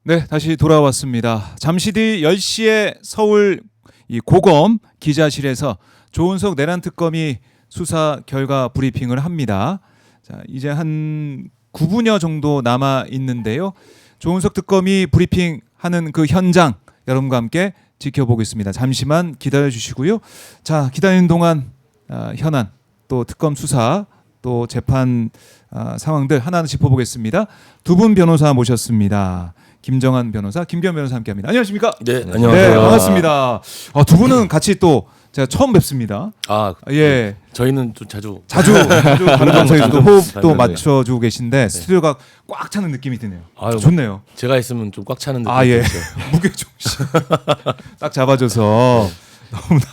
네, 다시 돌아왔습니다. 잠시 뒤 10시에 서울 이 고검 기자실에서 조은석 내란 특검이 수사 결과 브리핑을 합니다. 자, 이제 한 9분여 정도 남아 있는데요. 조은석 특검이 브리핑하는 그 현장 여러분과 함께 지켜보겠습니다. 잠시만 기다려 주시고요. 자, 기다리는 동안 현안 또 특검 수사 또 재판 상황들 하나하나 짚어보겠습니다. 두 분 변호사 모셨습니다. 김정한 변호사, 김기현 변호사 함께합니다. 안녕하십니까? 네, 안녕하세요. 네, 반갑습니다. 두 분은 같이 또 제가 처음 뵙습니다. 예, 저희는 좀 자주 방송에서도 호흡도 네. 맞춰주고 계신데 스튜디오가 꽉 차는 느낌이 드네요. 좋네요. 제가 있으면 좀 꽉 차는 느낌. 예, 무게 중심 딱 잡아줘서 너무나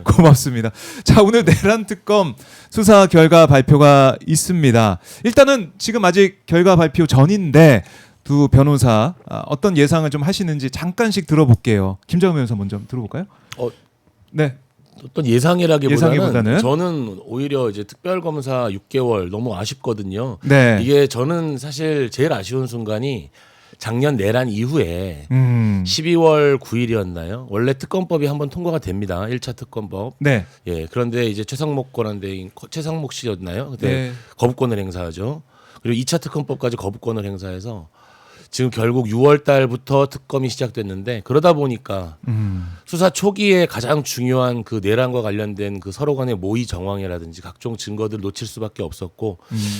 고맙습니다. 자, 오늘 내란 특검 수사 결과 발표가 있습니다. 일단은 지금 아직 결과 발표 전인데 두 변호사 어떤 예상을 좀 하시는지 잠깐씩 들어볼게요. 김정은 변호사 먼저 들어볼까요? 네. 어떤 예상이라기보다는 예상보다는? 저는 오히려 이제 특별검사 6개월 너무 아쉽거든요. 네. 이게 저는 사실 제일 아쉬운 순간이 작년 내란 이후에 12월 9일이었나요? 원래 특검법이 한번 통과가 됩니다. 1차 특검법. 네. 예. 그런데 이제 최상목 권한대행 최상목 씨였나요? 그때 네. 거부권을 행사하죠. 그리고 2차 특검법까지 거부권을 행사해서 지금 결국 6월 달부터 특검이 시작됐는데 그러다 보니까 수사 초기에 가장 중요한 그 내란과 관련된 그 서로 간의 모의 정황이라든지 각종 증거들 놓칠 수밖에 없었고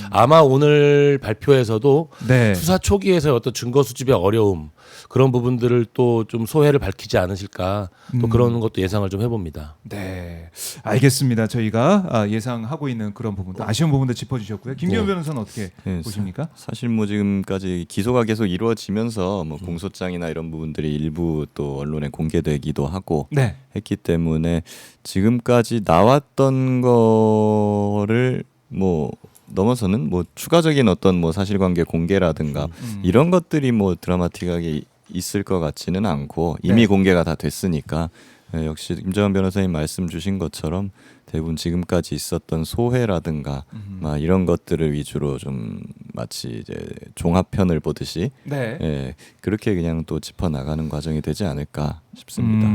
아마 오늘 발표에서도 네. 수사 초기에서 어떤 증거 수집의 어려움 그런 부분들을 또 좀 소회를 밝히지 않으실까 또 그런 것도 예상을 좀 해봅니다. 네, 알겠습니다. 저희가 예상하고 있는 그런 부분들, 아쉬운 부분들 짚어주셨고요. 김기현 변호사는 어떻게 보십니까? 사실 뭐 지금까지 기소가 계속 이루어지면서 뭐 공소장이나 이런 부분들이 일부 또 언론에 공개되기도 하고 네. 했기 때문에 지금까지 나왔던 거를 뭐 넘어서는 뭐 추가적인 어떤 뭐 사실관계 공개라든가 이런 것들이 뭐 드라마틱하게 있을 것 같지는 않고 이미 네. 공개가 다 됐으니까 역시 김정한 변호사님 말씀 주신 것처럼 대부분 지금까지 있었던 소회라든가 막 이런 것들을 위주로 좀 마치 이제 종합편을 보듯이 네. 그렇게 그냥 또 짚어 나가는 과정이 되지 않을까 싶습니다.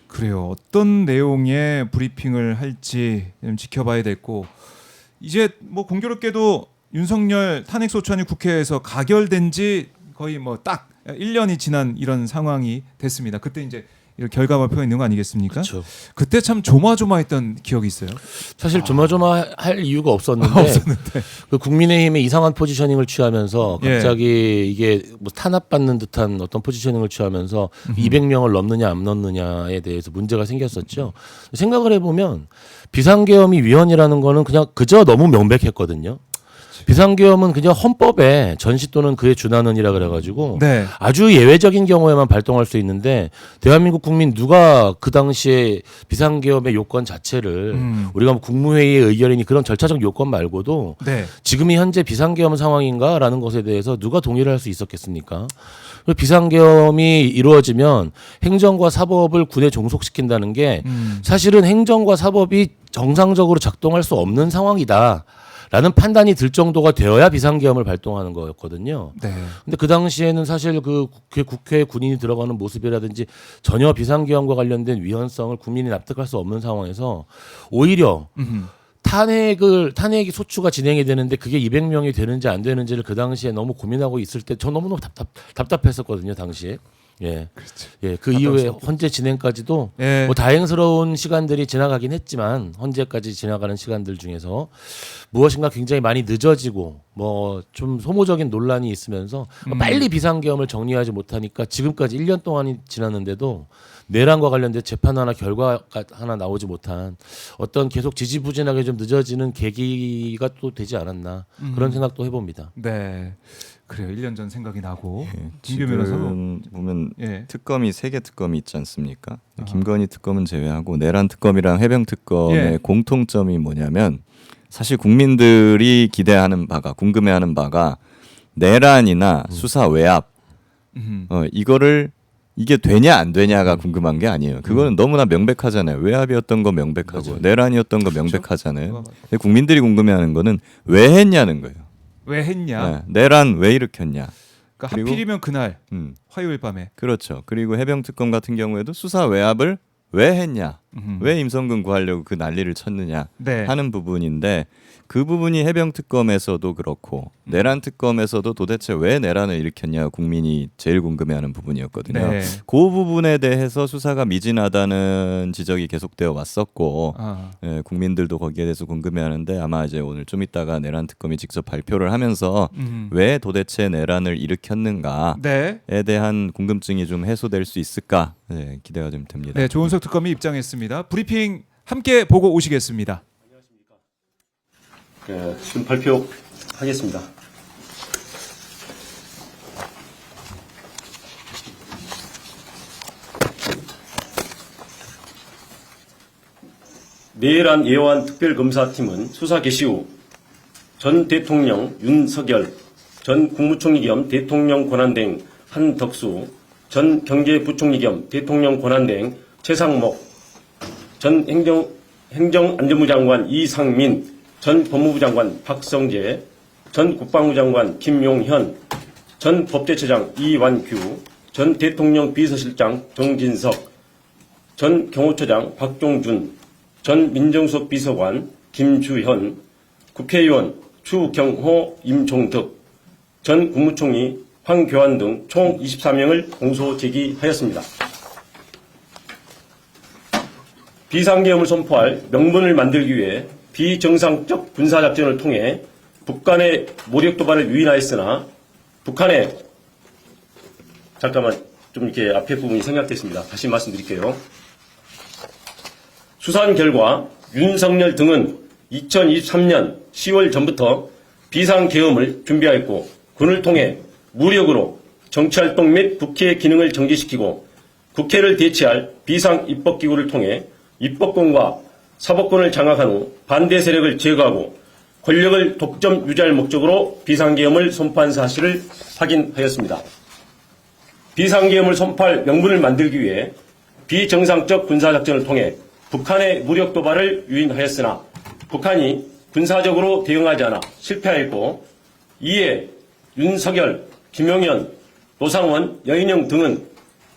그래요. 어떤 내용의 브리핑을 할지 좀 지켜봐야 됐고 이제 뭐 공교롭게도 윤석열 탄핵소추안이 국회에서 가결된 지 거의 뭐 딱 1년이 지난 이런 상황이 됐습니다. 그때 이제 이런 결과 발표가 있는 거 아니겠습니까? 그렇죠. 그때 참 조마조마했던 기억이 있어요. 사실 조마조마할 이유가 없었는데 그 국민의힘의 이상한 포지셔닝을 취하면서 갑자기 이게 뭐 탄압받는 듯한 어떤 포지셔닝을 취하면서 200명을 넘느냐 안 넘느냐에 대해서 문제가 생겼었죠. 생각을 해보면 비상계엄이 위헌이라는 거는 그냥 그저 너무 명백했거든요. 비상계엄은 그냥 헌법에 전시 또는 그에 준하는이라 그래가지고 네. 아주 예외적인 경우에만 발동할 수 있는데 대한민국 국민 누가 그 당시에 비상계엄의 요건 자체를 우리가 뭐 국무회의의 의결이니 그런 절차적 요건 말고도 네. 지금이 현재 비상계엄 상황인가라는 것에 대해서 누가 동의를 할 수 있었겠습니까? 비상계엄이 이루어지면 행정과 사법을 군에 종속시킨다는 게 사실은 행정과 사법이 정상적으로 작동할 수 없는 상황이다. 라는 판단이 들 정도가 되어야 비상계엄을 발동하는 거였거든요. 네. 근데 그 당시에는 사실 그 국회에 군인이 들어가는 모습이라든지 전혀 비상계엄과 관련된 위헌성을 국민이 납득할 수 없는 상황에서 오히려 탄핵이 소추가 진행이 되는데 그게 200명이 되는지 안 되는지를 그 당시에 너무 고민하고 있을 때 저 너무너무 답답했었거든요, 당시에. 예. 그렇죠. 예. 그 이후에 헌재 진행까지도 예. 뭐 다행스러운 시간들이 지나가긴 했지만 헌재까지 지나가는 시간들 중에서 무엇인가 굉장히 많이 늦어지고 뭐 좀 소모적인 논란이 있으면서 빨리 비상계엄을 정리하지 못하니까 지금까지 1년 동안이 지났는데도 내란과 관련된 재판 하나 결과가 하나 나오지 못한 어떤 계속 지지부진하게 좀 늦어지는 계기가 또 되지 않았나 그런 생각도 해봅니다. 네. 그래요. 1년 전 생각이 나고. 지금 보면 특검이 3개 특검이 있지 않습니까? 김건희 특검은 제외하고 내란 특검이랑 해병 특검의 공통점이 뭐냐면 사실 국민들이 기대하는 바가 궁금해하는 바가 내란이나 수사 외압 이거를 이게 되냐 안 되냐가 궁금한 게 아니에요. 그거는 너무나 명백하잖아요. 외압이었던 거 명백하고 맞아요. 내란이었던 거 명백하잖아요. 근데 국민들이 궁금해하는 거는 왜 했냐는 거예요. 왜 했냐? 내란 왜 일으켰냐? 그러니까 그리고- 하필이면 그날 음, 화요일 밤에. 그렇죠. 그리고 해병 특검 같은 경우에도 수사 외압을 왜 했냐, 왜 임성근 구하려고 그 난리를 쳤느냐 네. 하는 부분인데 그 부분이 해병 특검에서도 그렇고 내란 특검에서도 도대체 왜 내란을 일으켰냐 국민이 제일 궁금해하는 부분이었거든요. 네. 그 부분에 대해서 수사가 미진하다는 지적이 계속되어 왔었고 아. 예, 국민들도 거기에 대해서 궁금해하는데 아마 이제 오늘 좀 이따가 내란 특검이 직접 발표를 하면서 왜 도대체 내란을 일으켰는가에 네. 대한 궁금증이 좀 해소될 수 있을까 예, 기대가 좀 됩니다. 네, 조은석 특검이 입장했습니다. 브리핑 함께 보고 오시겠습니다. 네, 지금 발표하겠습니다. 내란 예완 특별검사팀은 수사 개시 후 전 대통령 윤석열, 전 국무총리 겸 대통령 권한대행 한덕수, 전 경제부총리 겸 대통령 권한대행 최상목, 전 행정안전부 장관 이상민, 전 법무부 장관 박성재, 전 국방부 장관 김용현, 전 법제처장 이완규, 전 대통령 비서실장 정진석, 전 경호처장 박종준, 전 민정수석 비서관 김주현, 국회의원 추경호, 임종덕, 전 국무총리 황교안 등 총 24명을 공소 제기하였습니다. 비상계엄을 선포할 명분을 만들기 위해 비정상적 군사작전을 통해 북한의 모력 도발을 유인하였으나 북한의 잠깐만 좀 이렇게 앞에 부분이 생략됐습니다. 다시 말씀드릴게요. 수사한 결과 윤석열 등은 2023년 10월 전부터 비상계엄을 준비하였고 군을 통해 무력으로 정치활동 및 국회 기능을 정지시키고 국회를 대체할 비상입법기구를 통해 입법권과 사법권을 장악한 후 반대 세력을 제거하고 권력을 독점 유지할 목적으로 비상계엄을 선포한 사실을 확인하였습니다. 비상계엄을 선포할 명분을 만들기 위해 비정상적 군사작전을 통해 북한의 무력 도발을 유인하였으나 북한이 군사적으로 대응하지 않아 실패하였고 이에 윤석열, 김용현, 노상원, 여인영 등은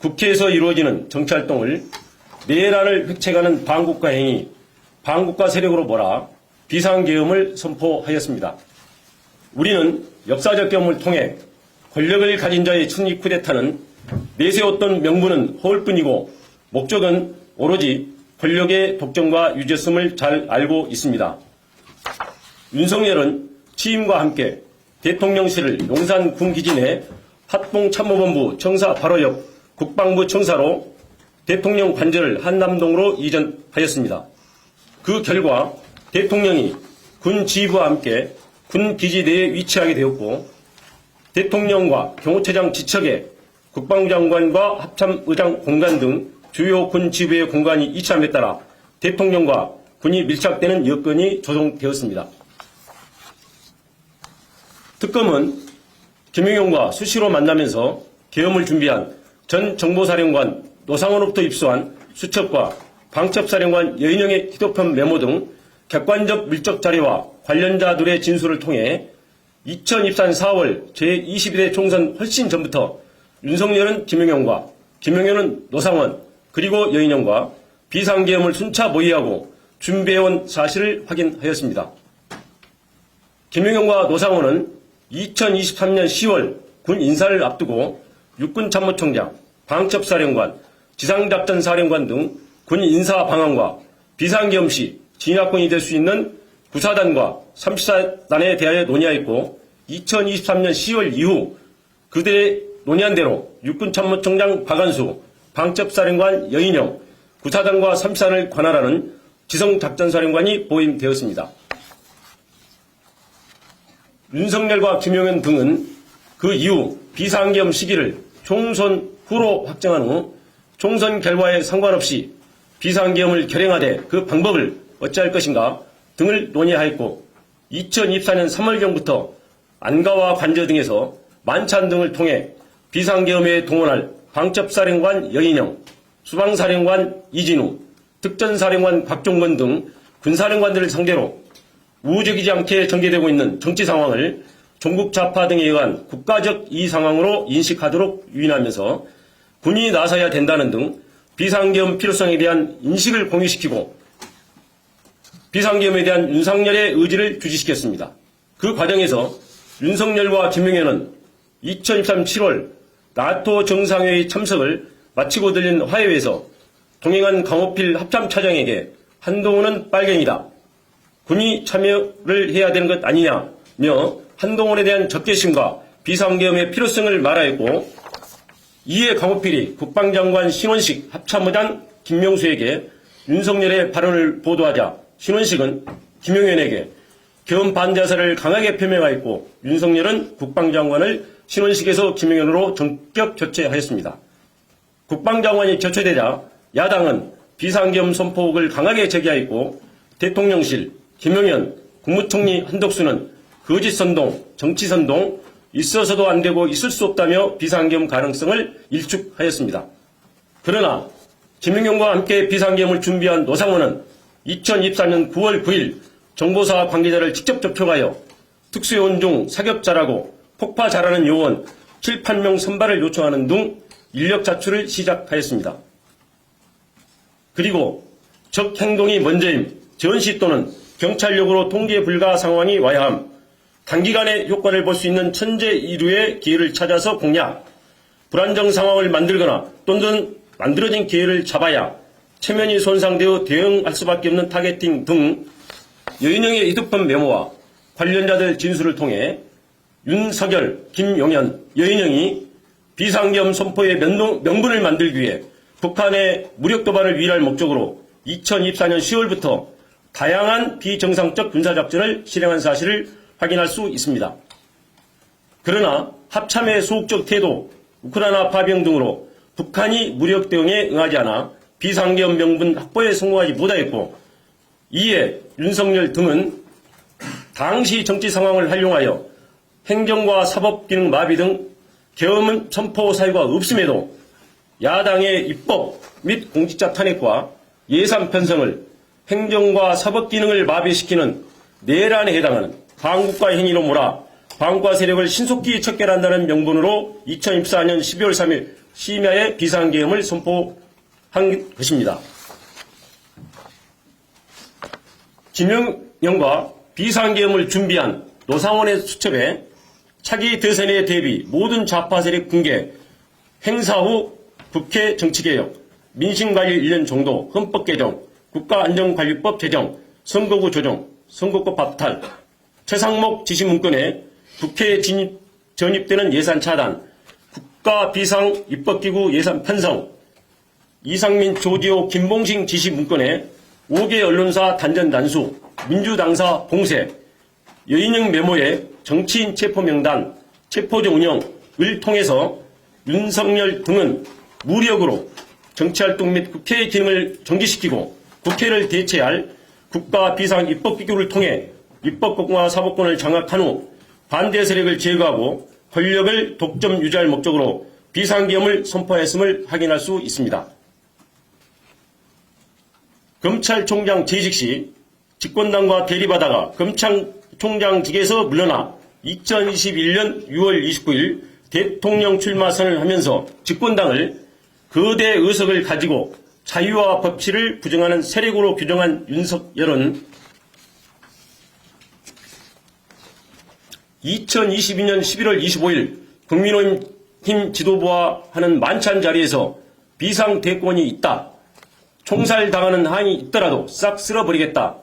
국회에서 이루어지는 정치활동을 내란을 획책하는 반국가 행위, 반국가 세력으로 몰아 비상계엄을 선포하였습니다. 우리는 역사적 경험을 통해 권력을 가진 자의 승리 쿠데타는 내세웠던 명분은 허울뿐이고 목적은 오로지 권력의 독점과 유죄성을 잘 알고 있습니다. 윤석열은 취임과 함께 대통령실을 용산 군기지 내 합동참모본부 청사 바로 옆 국방부 청사로 대통령 관저를 한남동으로 이전하였습니다. 그 결과 대통령이 군 지휘부와 함께 군 기지 내에 위치하게 되었고 대통령과 경호처장 지척에 국방부 장관과 합참의장 공간 등 주요 군 지휘부의 공간이 이치함에 따라 대통령과 군이 밀착되는 여건이 조성되었습니다. 특검은 김용현과 수시로 만나면서 계엄을 준비한 전 정보사령관 노상원으로부터 입수한 수첩과 방첩사령관 여인영의 휴대폰 메모 등 객관적 밀적 자료와 관련자들의 진술을 통해 2024년 4월 제22대 총선 훨씬 전부터 윤석열은 김용현과 김용현은 노상원 그리고 여인영과 비상계엄을 순차 모의하고 준비해온 사실을 확인하였습니다. 김용현과 노상원은 2023년 10월 군 인사를 앞두고 육군참모총장, 방첩사령관, 지상작전사령관 등 군 인사 방안과 비상계엄 시 진압권이 될 수 있는 구사단과 34단에 대하여 논의하였고 2023년 10월 이후 그들의 논의한 대로 육군참모총장 박안수, 방첩사령관 여인영, 구사단과 34단을 관할하는 지성작전사령관이 보임되었습니다. 윤석열과 김용현 등은 그 이후 비상계엄 시기를 총선 후로 확정한 후 총선 결과에 상관없이 비상계엄을 결행하되 그 방법을 어찌할 것인가 등을 논의하였고 2024년 3월경부터 안가와 관저 등에서 만찬 등을 통해 비상계엄에 동원할 방첩사령관 여인영, 수방사령관 이진우, 특전사령관 박종건 등 군사령관들을 상대로 우호적이지 않게 전개되고 있는 정치 상황을 종북 좌파 등에 의한 국가적 이의 상황으로 인식하도록 유인하면서 군이 나서야 된다는 등 비상계엄 필요성에 대한 인식을 공유시키고 비상계엄에 대한 윤석열의 의지를 주지시켰습니다. 그 과정에서 윤석열과 김용현은 2023 7월 나토 정상회의 참석을 마치고 들린 화해회에서 동행한 강호필 합참차장에게 한동훈은 빨갱이다, 군이 참여를 해야 되는 것 아니냐며 한동훈에 대한 적개심과 비상계엄의 필요성을 말하였고, 이에 강호필이 국방장관 신원식 합참의장 김명수에게 윤석열의 발언을 보도하자 신원식은 김용현에게 계엄 반대사를 강하게 표명하였고, 윤석열은 국방장관을 신원식에서 김용현으로 전격 교체하였습니다. 국방장관이 교체되자 야당은 비상계엄 선포를 강하게 제기하였고, 대통령실, 김용현, 국무총리 한덕수는 거짓선동, 정치선동, 있어서도 안 되고 있을 수 없다며 비상계엄 가능성을 일축하였습니다. 그러나 김용현과 함께 비상계엄을 준비한 노상원은 2024년 9월 9일 정보사 관계자를 직접 접촉하여 특수요원 중 사격 잘하고 폭파 잘하는 요원 7, 8명 선발을 요청하는 등 인력 자출을 시작하였습니다. 그리고 적 행동이 먼저임, 전시 또는 경찰력으로 통제 불가 상황이 와야 함, 단기간에 효과를 볼 수 있는 천재 이루의 기회를 찾아서 공략, 불안정 상황을 만들거나 또는 만들어진 기회를 잡아야 체면이 손상되어 대응할 수밖에 없는 타겟팅 등 여인영의 이득범 메모와 관련자들 진술을 통해 윤석열, 김용현, 여인영이 비상계엄 선포의 명분을 만들기 위해 북한의 무력 도발을 위할 목적으로 2024년 10월부터 다양한 비정상적 군사작전을 실행한 사실을 확인할 수 있습니다. 그러나 합참의 소극적 태도, 우크라이나 파병 등으로 북한이 무력 대응에 응하지 않아 비상계엄 명분 확보에 성공하지 못하였고, 이에 윤석열 등은 당시 정치 상황을 활용하여 행정과 사법 기능 마비 등 계엄 선포 사유가 없음에도 야당의 입법 및 공직자 탄핵과 예산 편성을 행정과 사법 기능을 마비시키는 내란에 해당하는 반국가 행위로 몰아 반국가 세력을 신속히 척결한다는 명분으로 2024년 12월 3일 심야에 비상계엄을 선포한 것입니다. 김용현과 비상계엄을 준비한 노상원의 수첩에 차기 대선에 대비 모든 좌파 세력 붕괴, 행사 후 국회 정치개혁, 민심관리 1년 정도, 헌법 개정, 국가안전관리법 제정, 선거구 조정, 선거법 박탈, 최상목 지시 문건에 국회에 전입되는 예산 차단, 국가 비상 입법기구 예산 편성, 이상민, 조지호, 김봉식 지시 문건에 5개 언론사 단전 단수, 민주당사 봉쇄, 여인영 메모에 정치인 체포 명단, 체포조 운영을 통해서 윤석열 등은 무력으로 정치활동 및 국회의 기능을 정지시키고 국회를 대체할 국가 비상 입법기구를 통해 입법권과 사법권을 장악한 후 반대 세력을 제거하고 권력을 독점 유지할 목적으로 비상계엄을 선포했음을 확인할 수 있습니다. 검찰총장 재직 시 집권당과 대립하다가 검찰총장직에서 물러나 2021년 6월 29일 대통령 출마 선언을 하면서 집권당을 거대 의석을 가지고 자유와 법치를 부정하는 세력으로 규정한 윤석열은 2022년 11월 25일 국민의힘 지도부와 하는 만찬 자리에서 비상대권이 있다, 총살당하는 한이 있더라도 싹 쓸어버리겠다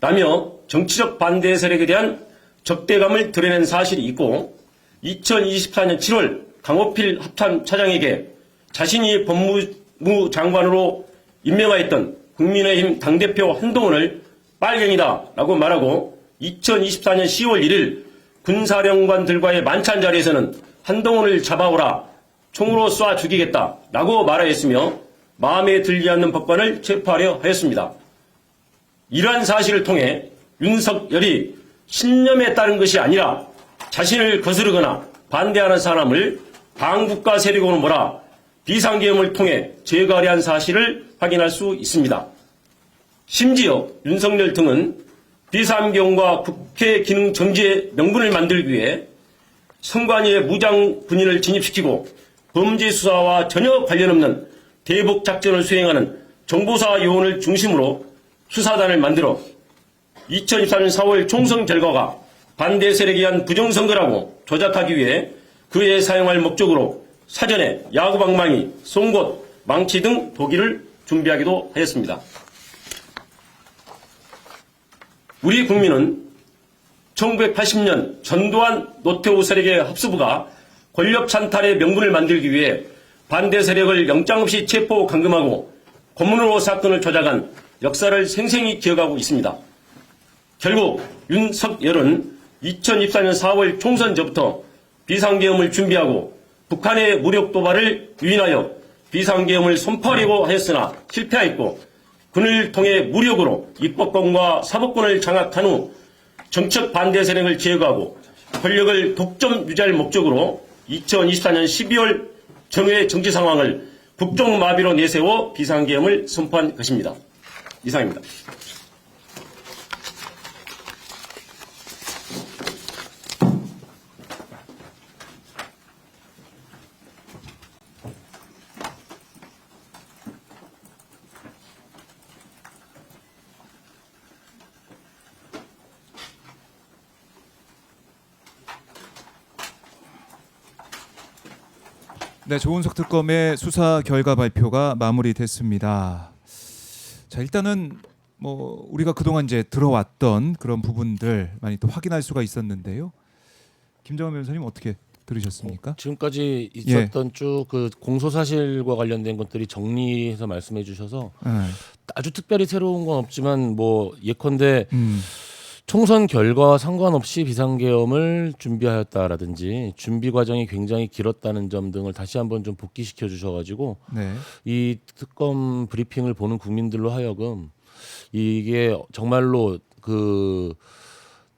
라며 정치적 반대 세력에 대한 적대감을 드러낸 사실이 있고, 2024년 7월 강호필 합참차장에게 자신이 법무부 장관으로 임명하였던 국민의힘 당대표 한동훈을 빨갱이다 라고 말하고, 2024년 10월 1일 군사령관들과의 만찬 자리에서는 한동훈을 잡아오라, 총으로 쏴 죽이겠다 라고 말하였으며 마음에 들지 않는 법관을 체포하려 하였습니다. 이러한 사실을 통해 윤석열이 신념에 따른 것이 아니라 자신을 거스르거나 반대하는 사람을 반국가 세력으로 몰아 비상계엄을 통해 제거하려 한 사실을 확인할 수 있습니다. 심지어 윤석열 등은 비상계엄과 국회 기능 정지의 명분을 만들기 위해 선관위의 무장 군인을 진입시키고 범죄 수사와 전혀 관련 없는 대북 작전을 수행하는 정보사 요원을 중심으로 수사단을 만들어 2024년 4월 총선 결과가 반대 세력에 의한 부정선거라고 조작하기 위해 그에 사용할 목적으로 사전에 야구방망이, 송곳, 망치 등 도기를 준비하기도 하였습니다. 우리 국민은 1980년 전두환 노태우 세력의 합수부가 권력 찬탈의 명분을 만들기 위해 반대 세력을 영장 없이 체포 감금하고 고문으로 사건을 조작한 역사를 생생히 기억하고 있습니다. 결국 윤석열은 2024년 4월 총선 전부터 비상계엄을 준비하고 북한의 무력 도발을 유인하여 비상계엄을 선포하려고 하였으나 실패하였고 군을 통해 무력으로 입법권과 사법권을 장악한 후 정책 반대 세력을 제거하고 권력을 독점 유지할 목적으로 2024년 12월 정회 정치 상황을 국정마비로 내세워 비상계엄을 선포한 것입니다. 이상입니다. 네, 조은석 특검의 수사 결과 발표가 마무리됐습니다. 자, 일단은 뭐 우리가 그동안 이제 들어왔던 그런 부분들 많이 또 확인할 수가 있었는데요. 김정은 변호사님 어떻게 들으셨습니까? 지금까지 있었던 쭉 그 공소 사실과 관련된 것들이 정리해서 말씀해 주셔서 아주 특별히 새로운 건 없지만 뭐 예컨대 총선 결과와 상관없이 비상계엄을 준비하였다라든지 준비 과정이 굉장히 길었다는 점 등을 다시 한번 좀 복기시켜 주셔가지고 네. 이 특검 브리핑을 보는 국민들로 하여금 이게 정말로 그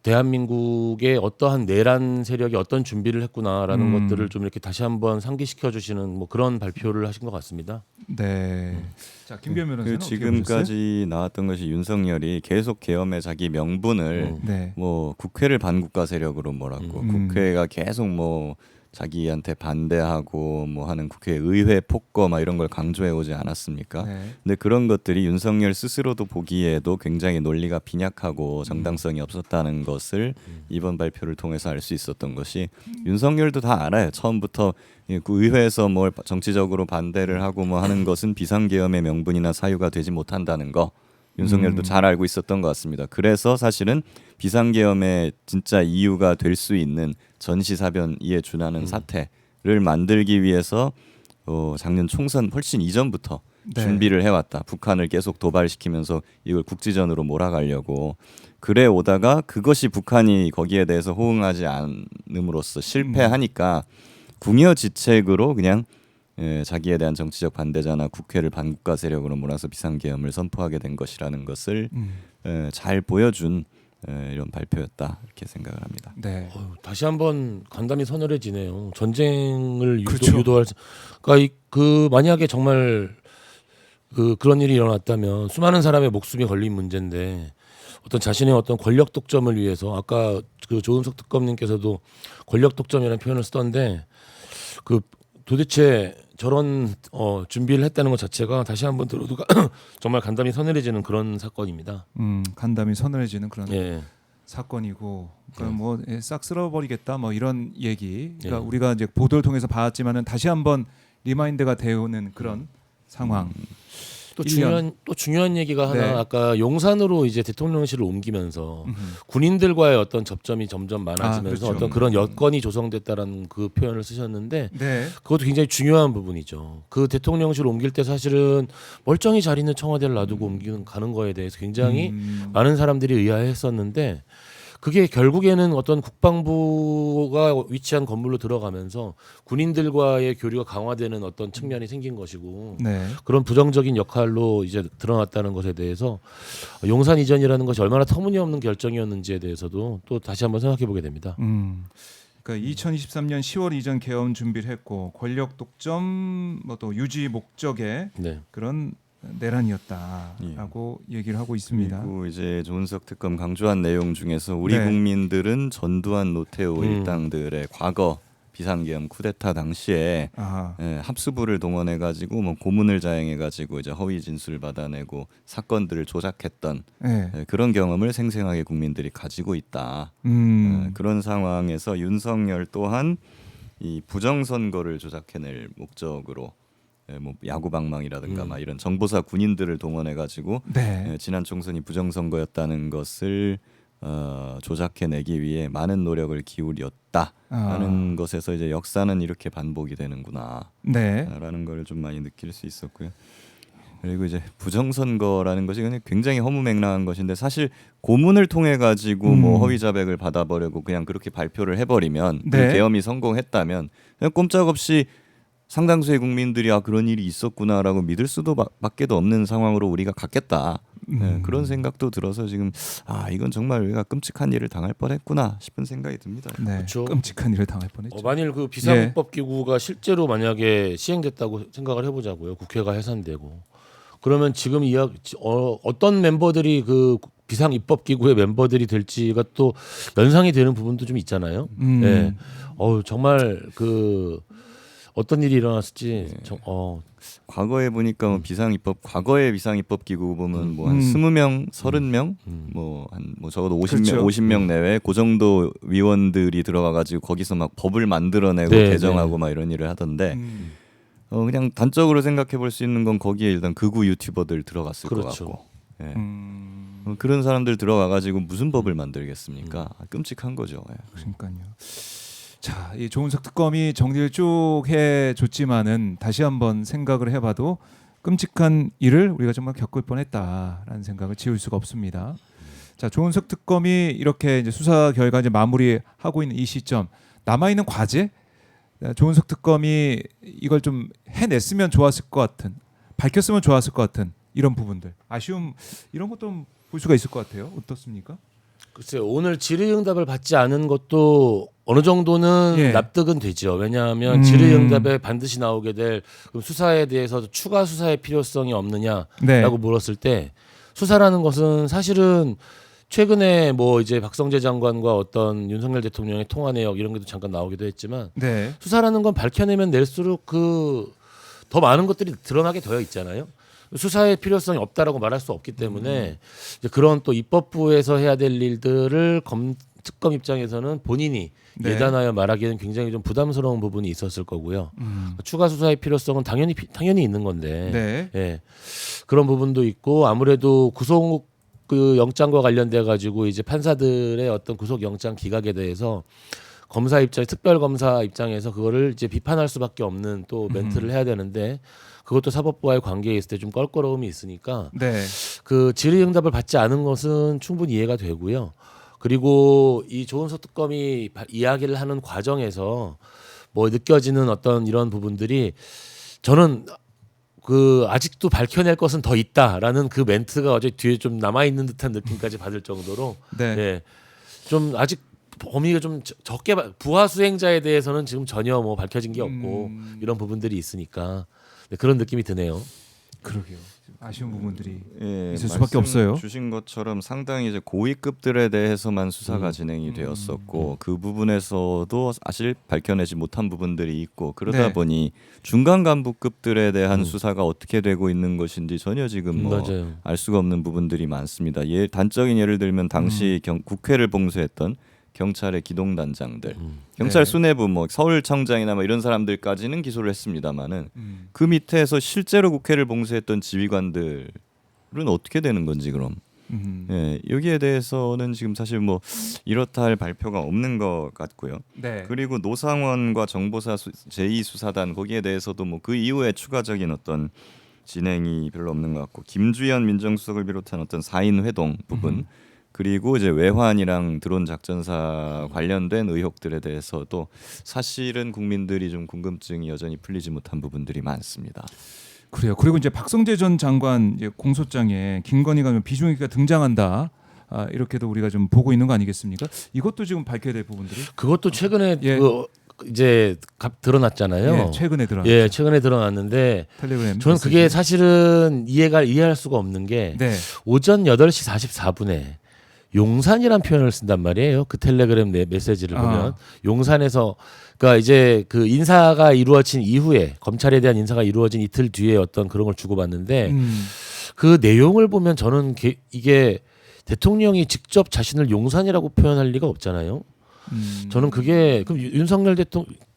대한민국의 어떠한 내란 세력이 어떤 준비를 했구나라는 것들을 좀 이렇게 다시 한번 상기시켜 주시는 뭐 그런 발표를 하신 것 같습니다. 네. 자, 김변 변호사는 그 어떻게 보셨어요? 지금까지 나왔던 것이 윤석열이 계속 계엄의 자기 명분을 네. 뭐 국회를 반국가 세력으로 몰았고 국회가 계속 뭐 자기한테 반대하고 뭐 하는 국회 의회 폭거 막 이런 걸 강조해 오지 않았습니까? 네. 근데 그런 것들이 윤석열 스스로도 보기에도 굉장히 논리가 빈약하고 정당성이 없었다는 것을 이번 발표를 통해서 알 수 있었던 것이 윤석열도 다 알아요. 처음부터 그 의회에서 뭘 정치적으로 반대를 하고 뭐 하는 것은 비상계엄의 명분이나 사유가 되지 못한다는 거 윤석열도 잘 알고 있었던 것 같습니다. 그래서 사실은 비상계엄의 진짜 이유가 될 수 있는 전시사변이에 준하는 사태를 만들기 위해서 작년 총선 훨씬 이전부터 네. 준비를 해왔다. 북한을 계속 도발시키면서 이걸 국지전으로 몰아가려고 그래 오다가 그것이 북한이 거기에 대해서 호응하지 않음으로써 실패하니까 궁여지책으로 그냥 자기에 대한 정치적 반대자나 국회를 반국가 세력으로 몰아서 비상계엄을 선포하게 된 것이라는 것을 잘 보여준 이런 발표였다 이렇게 생각을 합니다. 네. 다시 한번 간담이 서늘해지네요. 전쟁을 그렇죠. 유도할 그러니까 그 만약에 정말 그런 일이 일어났다면 수많은 사람의 목숨이 걸린 문제인데 어떤 자신의 어떤 권력 독점을 위해서 아까 그 조은석 특검님께서도 권력 독점이라는 표현을 쓰던데 그 도대체 저런 준비를 했다는 것 자체가 다시 한번 들어도 정말 간담이 서늘해지는 그런 사건입니다. 간담이 서늘해지는 그런 예. 사건이고, 그러니까 뭐 싹 쓸어버리겠다 뭐 이런 얘기. 그러니까 예. 우리가 이제 보도를 통해서 봤지만은 다시 한번 리마인드가 되어오는 그런 상황. 또 1년. 중요한 얘기가 하나 네. 아까 용산으로 이제 대통령실을 옮기면서 군인들과의 어떤 접점이 점점 많아지면서 그렇죠. 어떤 그런 여건이 조성됐다라는 그 표현을 쓰셨는데 네. 그것도 굉장히 중요한 부분이죠. 그 대통령실 옮길 때 사실은 멀쩡히 잘 있는 청와대를 놔두고 가는 거에 대해서 굉장히 많은 사람들이 의아해했었는데 그게 결국에는 어떤 국방부가 위치한 건물로 들어가면서 군인들과의 교류가 강화되는 어떤 측면이 생긴 것이고 네. 그런 부정적인 역할로 이제 드러났다는 것에 대해서 용산 이전이라는 것이 얼마나 터무니없는 결정이었는지에 대해서도 또 다시 한번 생각해 보게 됩니다. 그러니까 2023년 10월 이전 계엄 준비를 했고 권력 독점 뭐 또 유지 목적의 네. 그런 내란이었다라고 얘기를 하고 있습니다. 그리고 이제 조은석 특검 강조한 내용 중에서 우리 네. 국민들은 전두환 노태우 일당들의 과거 비상계엄 쿠데타 당시에 아하. 합수부를 동원해 가지고 뭐 고문을 자행해 가지고 이제 허위 진술을 받아내고 사건들을 조작했던 네. 그런 경험을 생생하게 국민들이 가지고 있다. 그런 상황에서 윤석열 또한 이 부정선거를 조작해낼 목적으로 뭐 야구방망이라든가 막 이런 정보사 군인들을 동원해 가지고 네. 지난 총선이 부정선거였다는 것을 조작해내기 위해 많은 노력을 기울였다라는 것에서 이제 역사는 이렇게 반복이 되는구나라는 네. 걸 좀 많이 느낄 수 있었고요. 그리고 이제 부정선거라는 것이 그냥 굉장히 허무맹랑한 것인데 사실 고문을 통해 가지고 뭐 허위 자백을 받아버리고 그냥 그렇게 발표를 해버리면 그 네. 계엄이 성공했다면 그냥 꼼짝없이 상당수의 국민들이 그런 일이 있었구나라고 믿을 수도 밖에도 없는 상황으로 우리가 갔겠다. 그런 생각도 들어서 지금 이건 정말 우리가 끔찍한 일을 당할 뻔했구나 싶은 생각이 듭니다. 네. 그렇죠. 끔찍한 일을 당할 뻔했죠. 만일 그 비상입법기구가 실제로 만약에 시행됐다고 생각을 해보자고요. 국회가 해산되고 그러면 지금 어떤 멤버들이 그 비상입법기구의 멤버들이 될지가 또 연상이 되는 부분도 좀 있잖아요. 네. 정말 그 어떤 일이 일어났을지 과거에 보니까 뭐 과거의 비상입법 기구 보면 뭐 한 20명, 30명, 뭐 적어도 50명, 그렇죠. 50명 내외 그 정도 위원들이 들어가 가지고 거기서 막 법을 만들어내고 네, 개정하고 막 이런 일을 하던데 그냥 단적으로 생각해 볼 수 있는 건 거기에 일단 극우 유튜버들 들어갔을 그렇죠. 것 같고. 예. 그런 사람들 들어가 가지고 무슨 법을 만들겠습니까? 끔찍한 거죠. 예. 그러니까요. 자, 이 조은석 특검이 정리를 쭉 해줬지만은 다시 한번 생각을 해봐도 끔찍한 일을 우리가 정말 겪을 뻔했다라는 생각을 지울 수가 없습니다. 자, 조은석 특검이 이렇게 이제 수사 결과 이제 마무리하고 있는 이 시점 남아 있는 과제, 조은석 특검이 이걸 좀 해냈으면 좋았을 것 같은, 밝혔으면 좋았을 것 같은 이런 부분들, 아쉬움 이런 것도 볼 수가 있을 것 같아요. 어떻습니까? 글쎄요. 오늘 질의응답을 받지 않은 것도 어느 정도는 납득은 되죠. 왜냐하면 질의응답에 반드시 나오게 될 수사에 대해서 추가 수사의 필요성이 없느냐라고 물었을 때 수사라는 것은 사실은 최근에 뭐 이제 박성재 장관과 어떤 윤석열 대통령의 통화 내역 이런 게도 잠깐 나오기도 했지만 수사라는 건 밝혀내면 낼수록 그 더 많은 것들이 드러나게 되어 있잖아요. 수사의 필요성이 없다라고 말할 수 없기 때문에 이제 그런 또 입법부에서 해야 될 일들을 특검 입장에서는 본인이 예단하여 말하기에는 굉장히 좀 부담스러운 부분이 있었을 거고요. 추가 수사의 필요성은 당연히 있는 건데 예. 그런 부분도 있고 아무래도 구속 그 영장과 관련돼 가지고 이제 판사들의 어떤 구속 영장 기각에 대해서 검사 입장, 특별 검사 입장에서 그거를 이제 비판할 수밖에 없는 또 멘트를 해야 되는데 그것도 사법부와의 관계에 있을 때 좀 껄끄러움이 있으니까 그 질의응답을 받지 않은 것은 충분히 이해가 되고요. 그리고 이 조은석 특검이 이야기를 하는 과정에서 뭐 느껴지는 어떤 이런 부분들이 저는 그 아직도 밝혀낼 것은 더 있다라는 그 멘트가 어제 뒤에 좀 남아 있는 듯한 느낌까지 받을 정도로 좀 아직 범위가 좀 적게 부하 수행자에 대해서는 지금 전혀 뭐 밝혀진 게 없고 이런 부분들이 있으니까 그런 느낌이 드네요. 그러게요. 아쉬운 부분들이 있을 수밖에 없어요. 주신 것처럼 상당히 이제 고위급들에 대해서만 수사가 진행이 되었었고 그 부분에서도 사실 밝혀내지 못한 부분들이 있고 그러다 보니 중간 간부급들에 대한 수사가 어떻게 되고 있는 것인지 전혀 지금 뭐 알 수가 없는 부분들이 많습니다. 단적인 예를 들면 당시 국회를 봉쇄했던 경찰의 기동단장들, 경찰 수뇌부, 뭐 서울청장이나 뭐 이런 사람들까지는 기소를 했습니다만은 그 밑에서 실제로 국회를 봉쇄했던 지휘관들은 어떻게 되는 건지 그럼 여기에 대해서는 지금 사실 뭐 이렇다 할 발표가 없는 것 같고요. 그리고 노상원과 정보사 제2수사단 거기에 대해서도 뭐 그 이후에 추가적인 어떤 진행이 별로 없는 것 같고 김주현 민정수석을 비롯한 어떤 4인 회동 부분. 그리고 이제 외환이랑 드론 작전사 관련된 의혹들에 대해서도 사실은 국민들이 좀 궁금증이 여전히 풀리지 못한 부분들이 많습니다. 그래요. 그리고 이제 박성재 전 장관 이제 공소장에 김건희가 비중있게 등장한다. 이렇게도 우리가 좀 보고 있는 거 아니겠습니까? 이것도 지금 밝혀야 될 부분들이. 그것도 최근에 이제 드러났잖아요. 예, 최근에 드러났죠. 예, 최근에 드러났는데 텔레그램 저는 그게 메시지. 사실은 이해할 수가 없는 게 네. 오전 8시 44분에 용산이란 표현을 쓴단 말이에요. 그 텔레그램 메시지를 보면 용산에서 그러니까 이제 그 인사가 이루어진 이후에 검찰에 대한 인사가 이루어진 이틀 뒤에 어떤 그런 걸 주고받는데 그 내용을 보면 저는 이게 대통령이 직접 자신을 용산이라고 표현할 리가 없잖아요. 저는 그게 그럼 윤석열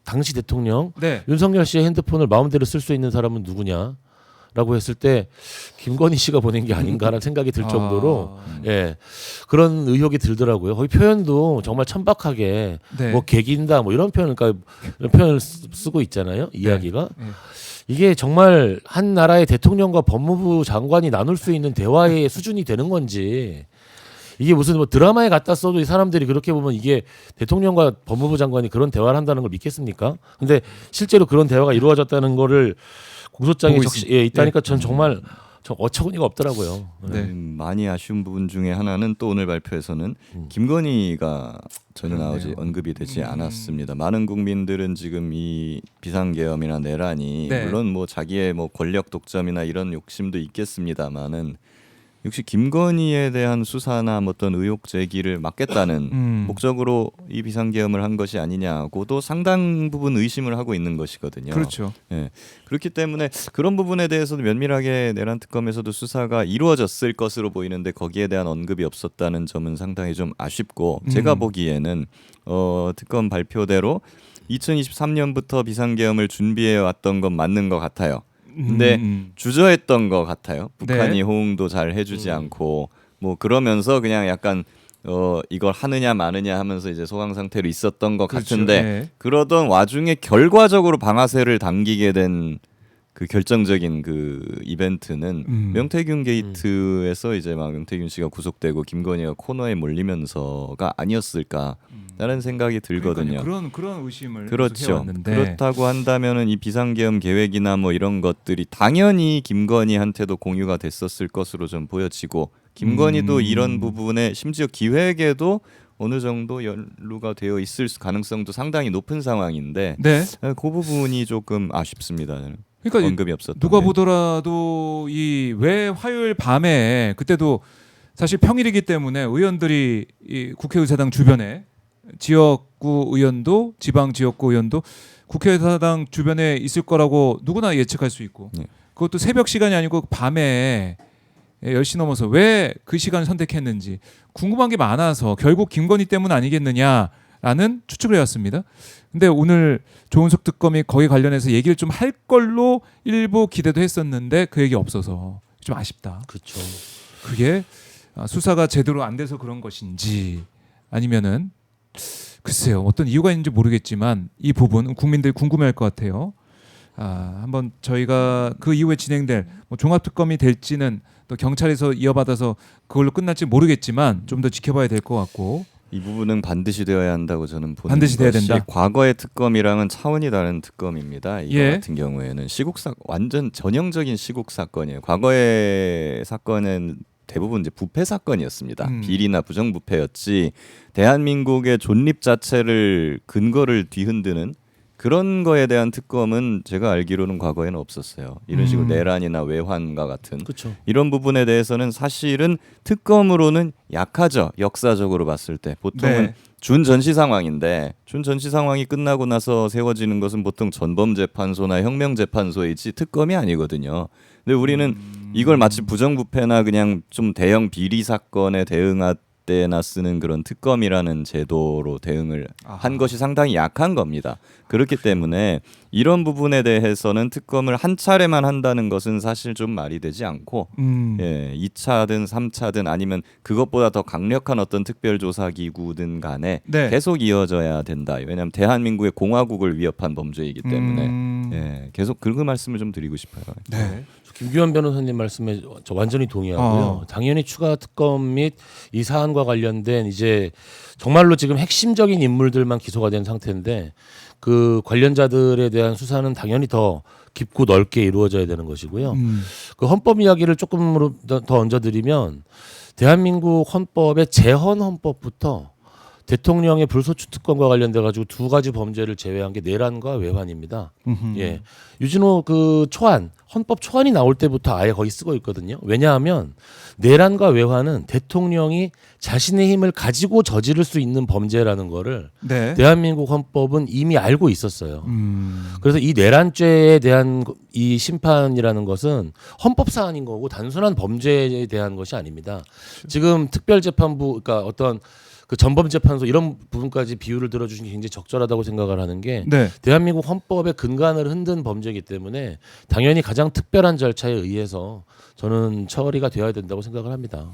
당시 대통령 네. 윤석열 씨의 핸드폰을 마음대로 쓸 수 있는 사람은 누구냐라고 했을 때 김건희 씨가 보낸 게 아닌가라는 생각이 들 정도로 예 그런 의혹이 들더라고요. 거기 표현도 정말 천박하게 네. 뭐 개긴다 뭐 이런 그러니까 이런 표현을 쓰고 있잖아요. 이야기가 네. 이게 정말 한 나라의 대통령과 법무부 장관이 나눌 수 있는 대화의 수준이 되는 건지. 이게 무슨 뭐 드라마에 갖다 써도 이 사람들이 그렇게 보면 이게 대통령과 법무부 장관이 그런 대화를 한다는 걸 믿겠습니까? 근데 실제로 그런 대화가 이루어졌다는 거를 공소장에 있다니까 전 정말 어처구니가 없더라고요. 네. 많이 아쉬운 부분 중에 하나는 또 오늘 발표에서는 김건희가 전혀 나오지 언급이 되지 않았습니다. 많은 국민들은 지금 이 비상계엄이나 내란이 네. 물론 뭐 자기의 뭐 권력 독점이나 이런 욕심도 있겠습니다만은 역시 김건희에 대한 수사나 어떤 의혹 제기를 막겠다는 목적으로 이 비상계엄을 한 것이 아니냐고도 상당 부분 의심을 하고 있는 것이거든요. 그렇죠. 예. 그렇기 때문에 그런 부분에 대해서도 면밀하게 내란 특검에서도 수사가 이루어졌을 것으로 보이는데 거기에 대한 언급이 없었다는 점은 상당히 좀 아쉽고 제가 보기에는 특검 발표대로 2023년부터 비상계엄을 준비해 왔던 건 맞는 것 같아요. 근데 주저했던 것 같아요. 북한이 네. 호응도 잘 해주지 않고 뭐 그러면서 그냥 약간 이걸 하느냐 마느냐 하면서 이제 소강 상태로 있었던 것 그렇죠. 같은데 네. 그러던 와중에 결과적으로 방아쇠를 당기게 된 그 결정적인 그 이벤트는 명태균 게이트에서 이제 막 명태균 씨가 구속되고 김건희가 코너에 몰리면서가 아니었을까라는 생각이 들거든요. 그런 의심을 그렇죠. 해왔는데. 그렇다고 한다면은 이 비상계엄 계획이나 뭐 이런 것들이 당연히 김건희한테도 공유가 됐었을 것으로 좀 보여지고 김건희도 이런 부분에 심지어 기획에도 어느 정도 연루가 되어 있을 가능성도 상당히 높은 상황인데 네. 그 부분이 조금 아쉽습니다. 저는. 그러니까 언급이 없었던 누가 게. 보더라도 이 왜 화요일 밤에 그때도 사실 평일이기 때문에 의원들이 이 국회의사당 주변에 지역구 의원도 지방 지역구 의원도 국회의사당 주변에 있을 거라고 누구나 예측할 수 있고 네. 그것도 새벽 시간이 아니고 밤에 10시 넘어서 왜 그 시간을 선택했는지 궁금한 게 많아서 결국 김건희 때문 아니겠느냐라는 추측을 해왔습니다. 근데 오늘 조은석 특검이 거기 관련해서 얘기를 좀 할 걸로 일부 기대도 했었는데 그 얘기 없어서 좀 아쉽다. 그렇죠. 그게 수사가 제대로 안 돼서 그런 것인지 아니면은 글쎄요 어떤 이유가 있는지 모르겠지만 이 부분 국민들이 궁금해할 것 같아요. 한번 저희가 그 이후에 진행될 뭐 종합특검이 될지는 또 경찰에서 이어받아서 그걸로 끝날지 모르겠지만 좀 더 지켜봐야 될 것 같고 이 부분은 반드시 되어야 한다고 저는 보는 반드시 돼야 것이 된다. 과거의 특검이랑은 차원이 다른 특검입니다. 이거 예. 같은 경우에는 완전 전형적인 시국 사건이에요. 과거의 사건은 대부분 이제 부패 사건이었습니다. 비리나 부정부패였지 대한민국의 존립 자체를 근거를 뒤흔드는 그런 거에 대한 특검은 제가 알기로는 과거에는 없었어요. 이런 식으로 내란이나 외환과 같은 그렇죠. 이런 부분에 대해서는 사실은 특검으로는 약하죠. 역사적으로 봤을 때 보통은 네. 준전시 상황인데 준전시 상황이 끝나고 나서 세워지는 것은 보통 전범재판소나 혁명재판소이지 특검이 아니거든요. 근데 우리는 이걸 마치 부정부패나 그냥 좀 대형 비리 사건에 대응할 때나 쓰는 그런 특검이라는 제도로 대응을 한 것이 상당히 약한 겁니다. 그렇기 때문에 이런 부분에 대해서는 특검을 한 차례만 한다는 것은 사실 좀 말이 되지 않고 2차든 3차든 아니면 그것보다 더 강력한 어떤 특별조사기구든 간에 네. 계속 이어져야 된다. 왜냐하면 대한민국의 공화국을 위협한 범죄이기 때문에 계속 그 말씀을 좀 드리고 싶어요. 네. 김규현 변호사님 말씀에 저 완전히 동의하고요. 당연히 추가 특검 및 이 사안과 관련된 이제 정말로 지금 핵심적인 인물들만 기소가 된 상태인데 그 관련자들에 대한 수사는 당연히 더 깊고 넓게 이루어져야 되는 것이고요. 그 헌법 이야기를 조금으로 더 얹어드리면 대한민국 헌법의 재헌 헌법부터 대통령의 불소추 특권과 관련돼 가지고 두 가지 범죄를 제외한 게 내란과 외환입니다. 예, 유진호 그 초안 헌법 초안이 나올 때부터 아예 거의 쓰고 있거든요. 왜냐하면 내란과 외환은 대통령이 자신의 힘을 가지고 저지를 수 있는 범죄라는 거를 네. 대한민국 헌법은 이미 알고 있었어요. 그래서 이 내란죄에 대한 이 심판이라는 것은 헌법 사안인 거고 단순한 범죄에 대한 것이 아닙니다. 지금 특별재판부 그러니까 어떤 그 전범재판소 이런 부분까지 비유를 들어주신 게 굉장히 적절하다고 생각을 하는 게 네. 대한민국 헌법의 근간을 흔든 범죄이기 때문에 당연히 가장 특별한 절차에 의해서 저는 처리가 되어야 된다고 생각을 합니다.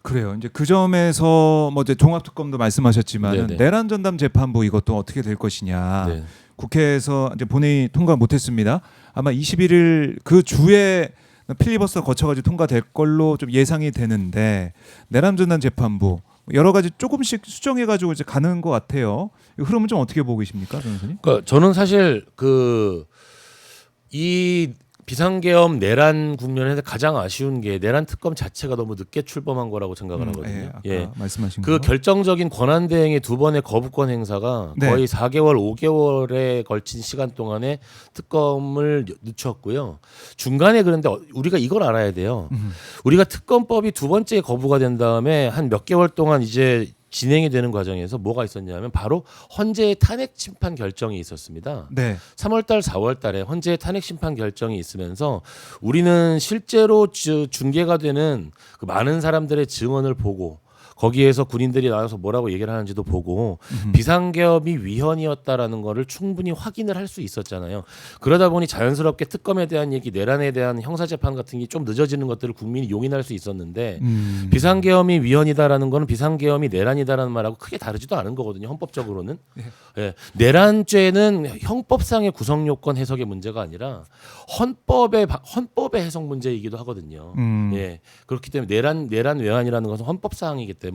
그래요. 이제 그 점에서 뭐 이제 종합특검도 말씀하셨지만 네네. 내란 전담 재판부 이것도 어떻게 될 것이냐. 네. 국회에서 이제 본회의 통과 못했습니다. 아마 21일 그 주에 필리버스터 거쳐가지고 통과될 걸로 좀 예상이 되는데 내란 전담 재판부 여러 가지 조금씩 수정해가지고 이제 가는 것 같아요. 이 흐름은 좀 어떻게 보고 계십니까, 변호사님? 그러니까 저는 사실 이 비상계엄 내란 국면에서 가장 아쉬운 게 내란 특검 자체가 너무 늦게 출범한 거라고 생각을 하거든요. 아까 말씀하신 그 거. 결정적인 권한 대행의 두 번의 거부권 행사가 네. 거의 4개월, 5개월에 걸친 시간 동안에 특검을 늦췄고요. 중간에 그런데 우리가 이걸 알아야 돼요. 우리가 특검법이 두 번째 거부가 된 다음에 한 몇 개월 동안 이제 진행이 되는 과정에서 뭐가 있었냐면 바로 헌재의 탄핵 심판 결정이 있었습니다. 네. 3월달, 4월달에 헌재의 탄핵 심판 결정이 있으면서 우리는 실제로 중계가 되는 그 많은 사람들의 증언을 보고 거기에서 군인들이 나와서 뭐라고 얘기를 하는지도 보고 비상계엄이 위헌이었다라는 거를 충분히 확인을 할 수 있었잖아요. 그러다 보니 자연스럽게 특검에 대한 얘기, 내란에 대한 형사재판 같은 게 좀 늦어지는 것들을 국민이 용인할 수 있었는데 비상계엄이 위헌이다라는 거는 비상계엄이 내란이다라는 말하고 크게 다르지도 않은 거거든요. 헌법적으로는. 예. 내란죄는 형법상의 구성 요건 해석의 문제가 아니라 헌법의 해석 문제이기도 하거든요. 예. 그렇기 때문에 내란 외환이라는 것은 헌법 사항이기 때문에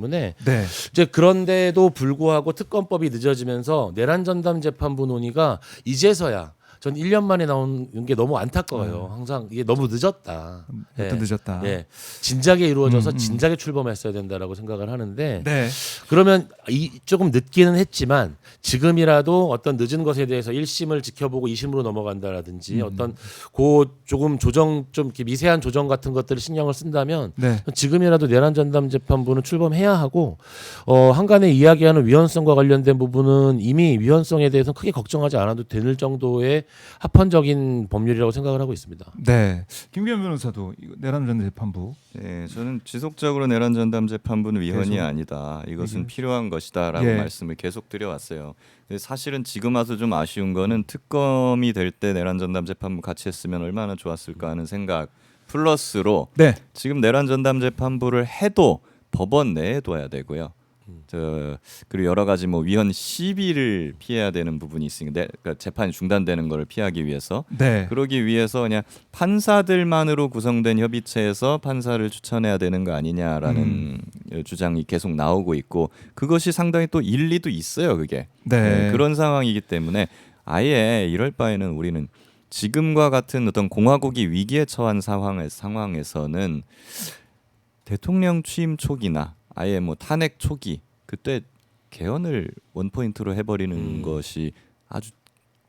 네. 이제 그런데도 불구하고 특검법이 늦어지면서 내란 전담 재판부 논의가 이제서야 전 1년 만에 나오는 게 너무 안타까워요. 항상 이게 너무 늦었다. 또 늦었다. 예. 진작에 이루어져서 진작에 출범했어야 된다라고 생각을 하는데 네. 그러면 조금 늦기는 했지만 지금이라도 어떤 늦은 것에 대해서 1심을 지켜보고 2심으로 넘어간다라든지 어떤 조금 조정 좀 이렇게 미세한 조정 같은 것들을 신경을 쓴다면 네. 지금이라도 내란 전담 재판부는 출범해야 하고 한간에 이야기하는 위헌성과 관련된 부분은 이미 위헌성에 대해서 크게 걱정하지 않아도 되는 정도의 합헌적인 법률이라고 생각을 하고 있습니다. 네. 김기현 변호사도 내란 전담 재판부. 네, 저는 지속적으로 내란 전담 재판부는 위헌이 계속. 아니다. 이것은 필요한 것이다라고 예. 말씀을 계속 드려왔어요. 근데 사실은 지금 와서 좀 아쉬운 거는 특검이 될 때 내란 전담 재판부 같이 했으면 얼마나 좋았을까 하는 생각 플러스로 네. 지금 내란 전담 재판부를 해도 법원 내에 둬야 되고요. 그리고 여러 가지 뭐 위헌 시비를 피해야 되는 부분이 있으니까 그러니까 재판이 중단되는 것을 피하기 위해서 네. 그러기 위해서 그냥 판사들만으로 구성된 협의체에서 판사를 추천해야 되는 거 아니냐라는 주장이 계속 나오고 있고 그것이 상당히 또 일리도 있어요. 그게 네. 그런 상황이기 때문에 아예 이럴 바에는 우리는 지금과 같은 어떤 공화국이 위기에 처한 상황에서는 대통령 취임 초기나 아예 뭐 탄핵 초기 그때 개헌을 원포인트로 해버리는 것이 아주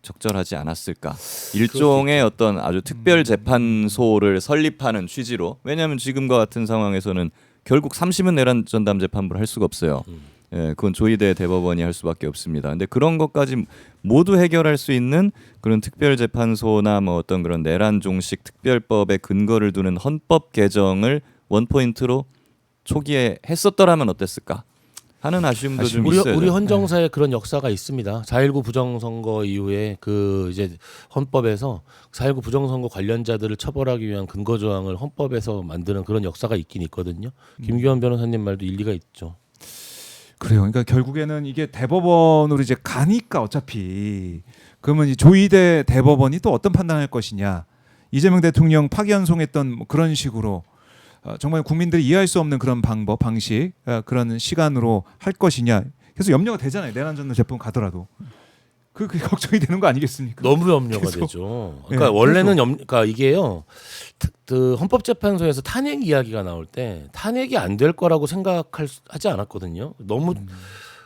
적절하지 않았을까. 일종의 어떤 아주 특별 재판소를 설립하는 취지로. 왜냐하면 지금과 같은 상황에서는 결국 3심은 내란 전담 재판부를 할 수가 없어요. 예, 그건 조희대 대법원이 할 수밖에 없습니다. 근데 그런 것까지 모두 해결할 수 있는 그런 특별 재판소나 뭐 어떤 그런 내란 종식 특별법에 근거를 두는 헌법 개정을 원포인트로 초기에 했었더라면 어땠을까 하는 아쉬움도 좀 있어요. 우리 헌정사에 그런 역사가 있습니다. 4.19 부정선거 이후에 그 이제 헌법에서 4.19 부정선거 관련자들을 처벌하기 위한 근거 조항을 헌법에서 만드는 그런 역사가 있긴 있거든요. 김규현 변호사님 말도 일리가 있죠. 그래요. 그러니까 결국에는 이게 대법원으로 이제 가니까 어차피 그러면 이 조희대 대법원이 또 어떤 판단할 것이냐. 이재명 대통령 파기환송했던 뭐 그런 식으로 정말 국민들이 이해할 수 없는 그런 방식, 그런 시간으로 할 것이냐. 계속 염려가 되잖아요. 내란 전담 재판 가더라도. 그게 걱정이 되는 거 아니겠습니까? 너무 염려가 계속. 되죠. 그러니까 네, 원래는 그러니까 이게요. 그 헌법재판소에서 탄핵 이야기가 나올 때 탄핵이 안 될 거라고 생각하지 않았거든요. 너무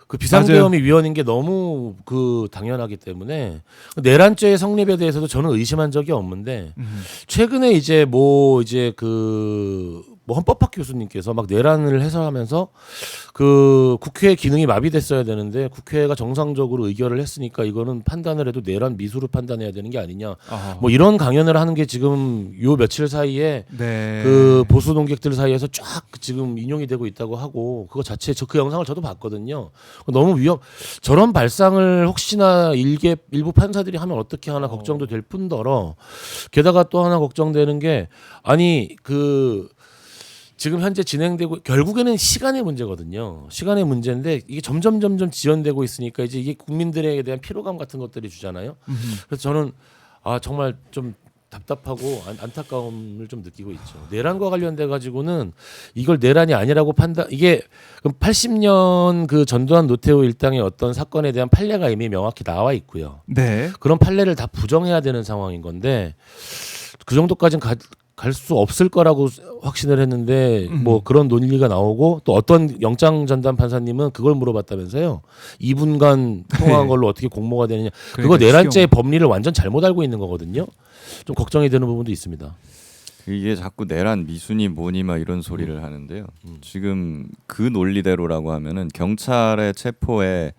그 비상계엄이 위헌인 게 너무 그 당연하기 때문에 내란죄의 성립에 대해서도 저는 의심한 적이 없는데 최근에 이제 뭐 헌법학 교수님께서 막 내란을 해설하면서 그 국회 기능이 마비됐어야 되는데 국회가 정상적으로 의결을 했으니까 이거는 판단을 해도 내란 미수로 판단해야 되는 게 아니냐. 아하. 뭐 이런 강연을 하는 게 지금 요 며칠 사이에 네. 그 보수 농객들 사이에서 쫙 지금 인용이 되고 있다고 하고 그거 자체 그 영상을 저도 봤거든요. 너무 저런 발상을 혹시나 일부 판사들이 하면 어떻게 하나 걱정도 될 뿐더러 게다가 또 하나 걱정되는 게 아니 그 지금 현재 진행되고 결국에는 시간의 문제거든요. 시간의 문제인데 이게 점점 지연되고 있으니까 이제 이게 국민들에 대한 피로감 같은 것들이 주잖아요. 그래서 저는 정말 좀 답답하고 안타까움을 좀 느끼고 있죠. 내란과 관련돼 가지고는 이걸 내란이 아니라고 이게 그럼 80년 그 전두환 노태우 일당의 어떤 사건에 대한 판례가 이미 명확히 나와 있고요. 네. 그런 판례를 다 부정해야 되는 상황인 건데 그 정도까지는 갈 수 없을 거라고 확신을 했는데 뭐 그런 논리가 나오고 또 어떤 영장 전담 판사님은 그걸 물어봤다면서요. 2분간 통화한 걸로 어떻게 공모가 되느냐. 그거 그러니까 내란죄의 법리를 완전 잘못 알고 있는 거거든요. 좀 걱정이 되는 부분도 있습니다. 이게 자꾸 내란 미순이 뭐니 막 이런 소리를 하는데요. 지금 그 논리대로라고 하면은 경찰의 체포에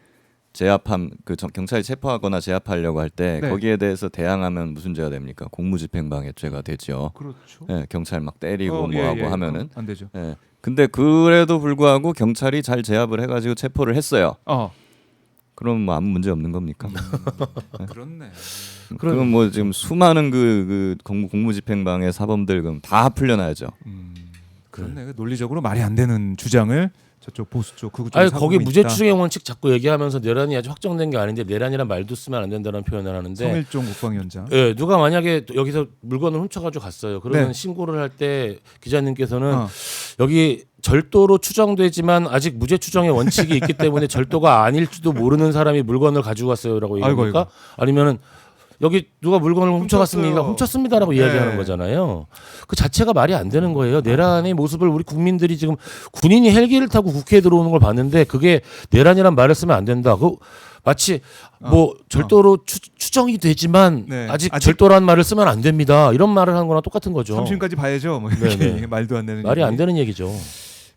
제압함 경찰이 체포하거나 제압하려고 할 때 네. 거기에 대해서 대항하면 무슨 죄가 됩니까? 공무집행방해죄가 되죠. 그렇죠. 예, 경찰 막 때리고 뭐하고 하면은 안 되죠. 예. 근데 그래도 불구하고 경찰이 잘 제압을 해가지고 체포를 했어요. 그럼 뭐 아무 문제 없는 겁니까? 그렇네. 그럼 뭐 지금 수많은 그 공무집행방해 사범들 그럼 다 풀려나야죠. 그렇네. 논리적으로 말이 안 되는 주장을 저쪽 보수 쪽 극우 쪽에서 아니 하고 거기 있다. 무죄추정의 원칙 자꾸 얘기하면서 내란이 아직 확정된 게 아닌데 내란이란 말도 쓰면 안 된다는 표현을 하는데 성일종 국방위원장. 예, 누가 만약에 여기서 물건을 훔쳐가지고 갔어요. 그러면 네. 신고를 할 때 기자님께서는 여기 절도로 추정되지만 아직 무죄 추정의 원칙이 있기 때문에 절도가 아닐지도 모르는 사람이 물건을 가지고 갔어요라고 얘기합니까? 아이고. 아니면은 여기 누가 물건을 훔쳐갔습니까? 훔쳤어요. 훔쳤습니다라고 네. 이야기하는 거잖아요. 그 자체가 말이 안 되는 거예요. 내란의 모습을 우리 국민들이 지금 군인이 헬기를 타고 국회에 들어오는 걸 봤는데 그게 내란이란 말을 쓰면 안 된다. 그 마치 뭐 절도로 추정이 되지만 네. 아직 아직- 절도란 말을 쓰면 안 됩니다. 이런 말을 하는 거랑 똑같은 거죠. 삼심까지 봐야죠. 뭐 이렇게 네네. 말도 안 되는 말이 얘기. 안 되는 얘기죠.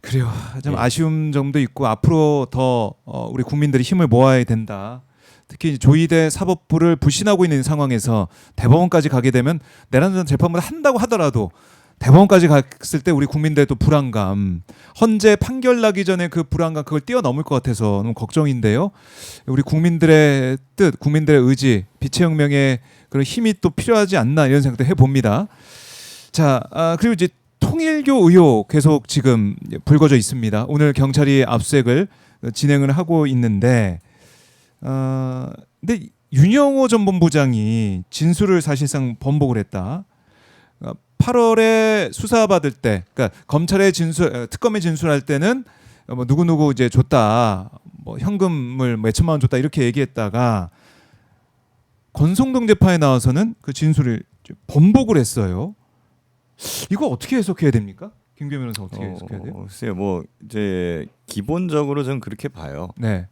그래요. 좀 네. 아쉬운 점도 있고 앞으로 더 우리 국민들이 힘을 모아야 된다. 특히 조희대 사법부를 불신하고 있는 상황에서 대법원까지 가게 되면 내란 재판을 한다고 하더라도 대법원까지 갔을 때 우리 국민들의 또 불안감, 헌재 판결 나기 전에 그 불안감 그걸 뛰어넘을 것 같아서 너무 걱정인데요. 우리 국민들의 뜻, 국민들의 의지, 빛의 혁명의 그런 힘이 또 필요하지 않나 이런 생각도 해봅니다. 자, 그리고 이제 통일교 의혹 계속 지금 불거져 있습니다. 오늘 경찰이 압수수색을 진행을 하고 있는데, 근데 윤영호 전 본부장이 진술을 사실상 번복을 했다. 8월에 수사받을 때, 그러니까 검찰의 특검에 진술할 때는 뭐 누구 이제 줬다, 뭐 현금을 몇천만 원 줬다 이렇게 얘기했다가 권성동 재판에 나와서는 그 진술을 번복을 했어요. 이거 어떻게 해석해야 됩니까? 김규현 변호사 어떻게 해석해야 돼요? 글쎄요, 뭐 이제 기본적으로 저는 그렇게 봐요. 네.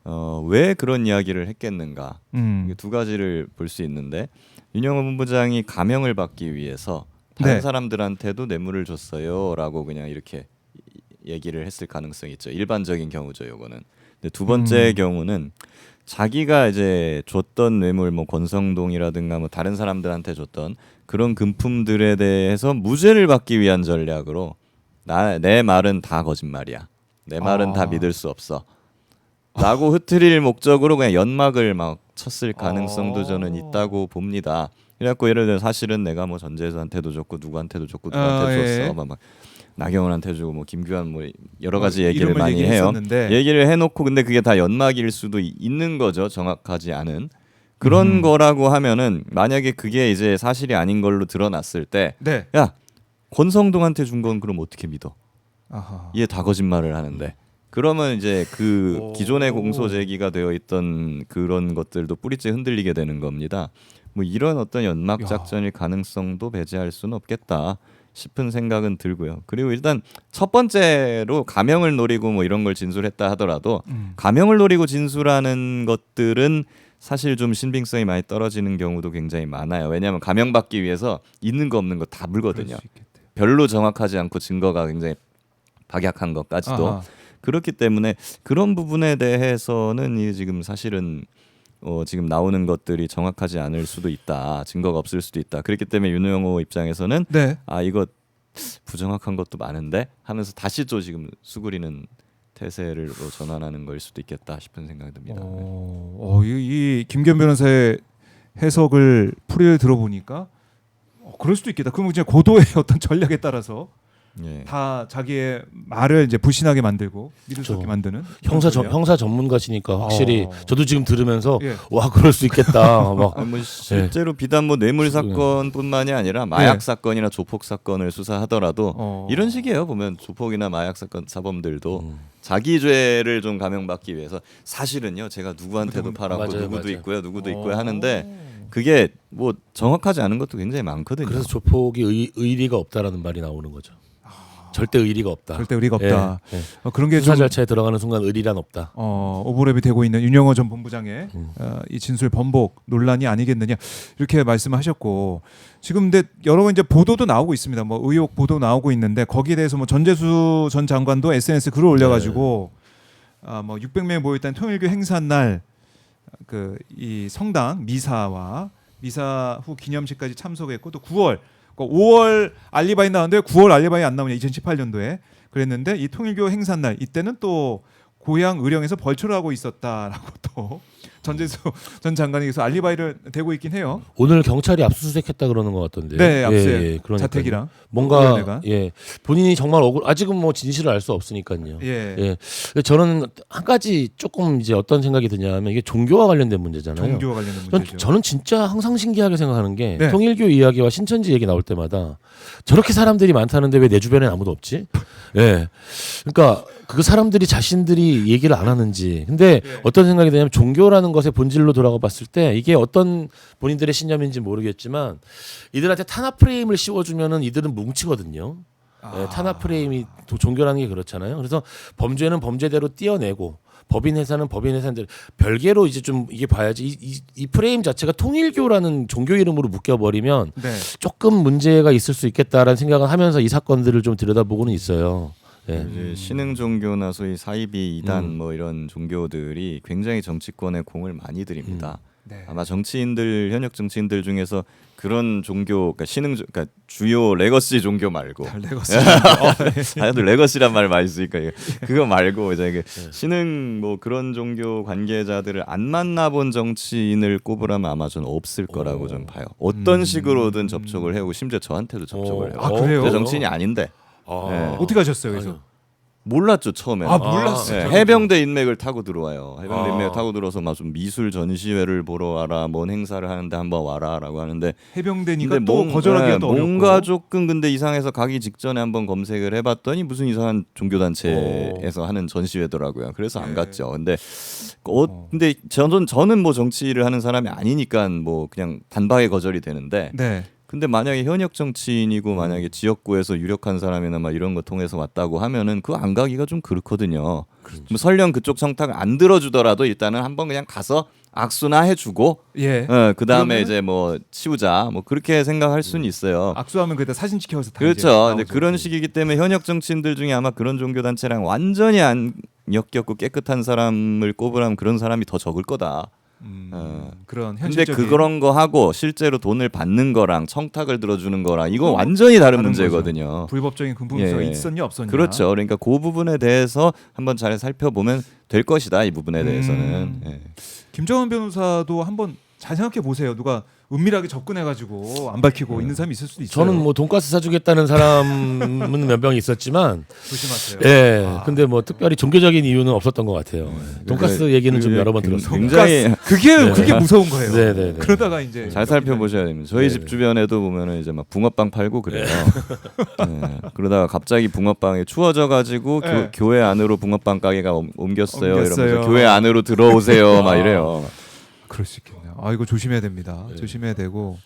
왜 그런 이야기를 했겠는가? 이게 두 가지를 볼 수 있는데 윤영호 본부장이 감형을 받기 위해서 다른 네. 사람들한테도 뇌물을 줬어요라고 그냥 이렇게 얘기를 했을 가능성이 있죠. 일반적인 경우죠, 요거는. 근데 두 번째 경우는 자기가 이제 줬던 뇌물, 뭐 권성동이라든가 뭐 다른 사람들한테 줬던 그런 금품들에 대해서 무죄를 받기 위한 전략으로 내 말은 다 거짓말이야. 내 말은 다 믿을 수 없어. 라고 흐트릴 목적으로 그냥 연막을 막 쳤을 가능성도 저는 있다고 봅니다. 그래갖고 예를 들어 사실은 내가 뭐 전재수한테도 줬고 누구한테도 줬고 누구한테도 줬어. 막 나경원한테 주고 뭐 김규환 뭐 여러 가지 얘기를 많이 해요. 얘기를 해놓고 근데 그게 다 연막일 수도 있는 거죠. 정확하지 않은 그런 거라고 하면은 만약에 그게 이제 사실이 아닌 걸로 드러났을 때, 네. 야 권성동한테 준 건 그럼 어떻게 믿어? 아하. 얘 다 거짓말을 하는데 그러면 이제 그 오. 기존에 공소 제기가 되어 있던 그런 것들도 뿌리째 흔들리게 되는 겁니다. 뭐 이런 어떤 연막 작전일 가능성도 배제할 수는 없겠다 싶은 생각은 들고요. 그리고 일단 첫 번째로 가명을 노리고 뭐 이런 걸 진술했다 하더라도 가명을 노리고 진술하는 것들은 사실 좀 신빙성이 많이 떨어지는 경우도 굉장히 많아요. 왜냐하면 가명받기 위해서 있는 거 없는 거 다 물거든요. 별로 정확하지 않고 증거가 굉장히 박약한 것까지도. 아하. 그렇기 때문에 그런 부분에 대해서는 이 지금 사실은 지금 나오는 것들이 정확하지 않을 수도 있다. 증거가 없을 수도 있다. 그렇기 때문에 윤영호 입장에서는 네. 아 이거 부정확한 것도 많은데 하면서 다시 또 지금 수그리는 태세로 전환하는 걸 수도 있겠다 싶은 생각이 듭니다. 이 김기현 변호사의 해석을 풀이를 들어보니까 그럴 수도 있겠다. 그러면 이제 고도의 어떤 전략에 따라서 예. 다 자기의 말을 이제 불신하게 만들고 믿을 수 그렇죠. 없게 만드는 형사 전문가시니까 확실히 저도 지금 들으면서 예. 와 그럴 수 있겠다. 막 뭐 실제로 비단 뭐 뇌물 사건뿐만이 아니라 마약 예. 사건이나 조폭 사건을 수사하더라도 이런 식이에요. 보면 조폭이나 마약 사건 사범들도 자기 죄를 좀 감형받기 위해서 사실은요 제가 누구한테도 팔았고 맞아요, 누구도 맞아요. 있고요 누구도 있고요 하는데 그게 뭐 정확하지 않은 것도 굉장히 많거든요. 그래서 조폭이 의리가 없다라는 말이 나오는 거죠. 절대 의리가 없다. 절대 의리가 없다. 예, 예. 그런 게 수사 좀 절차에 들어가는 순간 의리란 없다. 오버랩이 되고 있는 윤영호 전 본부장의 이 진술 번복 논란이 아니겠느냐 이렇게 말씀하셨고 지금 근데 여러 번 이제 보도도 나오고 있습니다. 뭐 의혹 보도 나오고 있는데 거기에 대해서 뭐 전재수 전 장관도 SNS 글을 올려가지고 뭐 600명이 모였다는 통일교 행사 날 그 이 성당 미사와 미사 후 기념식까지 참석했고 또 9월 5월 알리바이 나왔는데 9월 알리바이 안 나오냐 2018년도에 그랬는데 이 통일교 행사 날 이때는 또 고향 의령에서 벌초를 하고 있었다라고 또 전재수 전 장관이 계속 알리바이를 대고 있긴 해요. 오늘 경찰이 압수수색했다 그러는 것 같던데. 네, 압수해. 그러니까요. 자택이랑 뭔가 의원회가. 본인이 정말 아직은 뭐 진실을 알 수 없으니까요. 예. 저는 한 가지 조금 이제 어떤 생각이 드냐면 이게 종교와 관련된 문제잖아요. 종교와 관련된 문제죠. 저는 진짜 항상 신기하게 생각하는 게 네. 통일교 이야기와 신천지 얘기 나올 때마다 저렇게 사람들이 많다는데 왜 내 주변엔 아무도 없지? 예. 그러니까 그 사람들이 자신들이 얘기를 안 하는지. 근데 어떤 생각이 드냐면 종교라는 것의 본질로 돌아가 봤을 때 이게 어떤 본인들의 신념인지 모르겠지만 이들한테 탄압 프레임을 씌워주면은 이들은 뭉치거든요. 탄압 프레임이 종교라는 게 그렇잖아요. 그래서 범죄는 범죄대로 띄어내고 법인 회사는 법인 회사대로 별개로 이제 좀 이게 봐야지 이 프레임 자체가 통일교라는 종교 이름으로 묶여버리면 네. 조금 문제가 있을 수 있겠다라는 생각을 하면서 이 사건들을 좀 들여다보고는 있어요. 예. 이제 신흥 종교나 소위 사이비 이단 뭐 이런 종교들이 굉장히 정치권에 공을 많이 들입니다. 네. 아마 정치인들 현역 정치인들 중에서 그런 종교 그러니까 그러니까 주요 레거시 종교 말고 레거시. 다들 레거시란 말 많이 쓰니까 그거 말고 이제 이게 신흥 뭐 그런 종교 관계자들을 안 만나본 정치인을 꼽으라면 아마 저는 없을 거라고 좀 봐요. 어떤 식으로든 접촉을 해오고 심지어 저한테도 접촉을 해요. 아, 그래요? 저 정치인이 아닌데 네. 어떻게 하셨어요? 그래서 몰랐죠 처음에는. 몰랐어요. 네, 해병대 인맥을 타고 들어와요. 해병대 인맥을 타고 들어서 막 좀 미술 전시회를 보러 와라, 뭔 행사를 하는데 한번 와라라고 하는데. 해병대니까 근데 또 거절하기가 또 어렵고. 뭔가 조금 근데 이상해서 가기 직전에 한번 검색을 해봤더니 무슨 이상한 종교 단체에서 하는 전시회더라고요. 그래서 안 갔죠. 근데 근데 저는 뭐 정치를 하는 사람이 아니니까 뭐 그냥 단박에 거절이 되는데. 네. 근데 만약에 현역 정치인이고 만약에 지역구에서 유력한 사람이나 막 이런 거 통해서 왔다고 하면은 그거 안 가기가 좀 그렇거든요. 뭐 설령 그쪽 청탁 안 들어주더라도 일단은 한번 그냥 가서 악수나 해주고, 예. 그 다음에 그러면은? 이제 뭐 치우자, 뭐 그렇게 생각할 수는 있어요. 악수하면 그때 사진 찍혀서 다 그렇죠. 이제 근데 나오죠. 그런 식이기 때문에 현역 정치인들 중에 아마 그런 종교 단체랑 완전히 안 엮였고 깨끗한 사람을 꼽으라면 그런 사람이 더 적을 거다. 그런 근데 현실적인 그런 거 하고 실제로 돈을 받는 거랑 청탁을 들어주는 거랑 이거 완전히 다른 다른 문제거든요. 불법적인 금품수가 예. 있었냐 없었냐. 그렇죠. 그러니까 그 부분에 대해서 한번 잘 살펴보면 될 것이다. 이 부분에 대해서는. 예. 김정은 변호사도 한번 잘 생각해 보세요. 누가 은밀하게 접근해가지고 안 밝히고 있는 사람이 있을 수도 있어요. 저는 뭐 돈가스 사주겠다는 사람은 몇 명 있었지만, 조심하세요. 예. 근데 뭐 특별히 종교적인 이유는 없었던 것 같아요. 돈가스 얘기는 좀 여러 번 들었어요. 굉장히 그게 무서운 거예요. 네. 그러다가 이제 잘 살펴보셔야 됩니다. 저희 집 주변에도 보면은 이제 막 붕어빵 팔고 그래요. 네. 그러다가 갑자기 붕어빵이 추워져가지고 네. 교회 안으로 붕어빵 가게가 옮겼어요. 옮겼어요. 이러면서 교회 안으로 들어오세요. 막 이래요. 그럴 수 있겠네요. 아 이거 조심해야 됩니다. 조심해야 되고.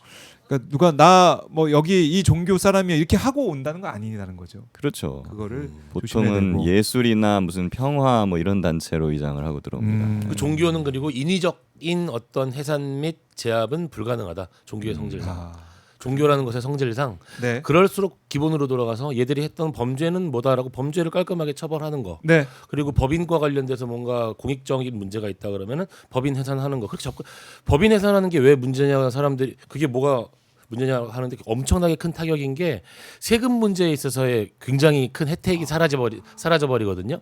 그러니까 누가 나 뭐 여기 이 종교 사람이 이렇게 하고 온다는 거 아니라는 거죠. 그렇죠. 그거를 조심해야 보통은 되고. 예술이나 무슨 평화 뭐 이런 단체로 위장을 하고 들어옵니다. 그 종교는 그리고 인위적인 어떤 해산 및 제압은 불가능하다. 종교의 성질상. 아, 종교라는 것의 성질상 네. 그럴수록 기본으로 돌아가서 얘들이 했던 범죄는 뭐다라고 범죄를 깔끔하게 처벌하는 거. 네. 그리고 법인과 관련돼서 뭔가 공익적인 문제가 있다 그러면은 법인 해산하는 거. 그렇게 접근 법인 해산하는 게 왜 문제냐 사람들이 그게 뭐가 문제냐 하는데 엄청나게 큰 타격인 게 세금 문제에 있어서의 굉장히 큰 혜택이 사라져버리거든요.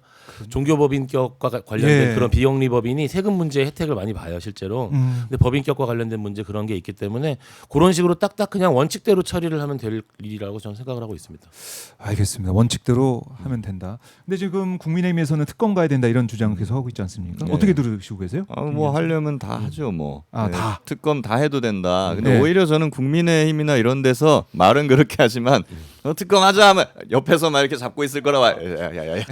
종교법인격과 관련된 예. 그런 비영리 법인이 세금 문제의 혜택을 많이 봐요 실제로. 근데 법인격과 관련된 문제 그런 게 있기 때문에 그런 식으로 딱딱 그냥 원칙대로 처리를 하면 될 일이라고 저는 생각을 하고 있습니다. 알겠습니다. 원칙대로 하면 된다. 근데 지금 국민의힘에서는 특검 가야 된다 이런 주장을 계속 하고 있지 않습니까? 네. 어떻게 들으시고 계세요? 뭐 하려면 다 하죠 뭐. 아, 다? 특검 다 해도 된다. 근데 네. 오히려 저는 국민의힘이나 이런 데서 말은 그렇게 하지만 특검 하자 하면 옆에서 막 이렇게 잡고 있을 거라. 야야야야.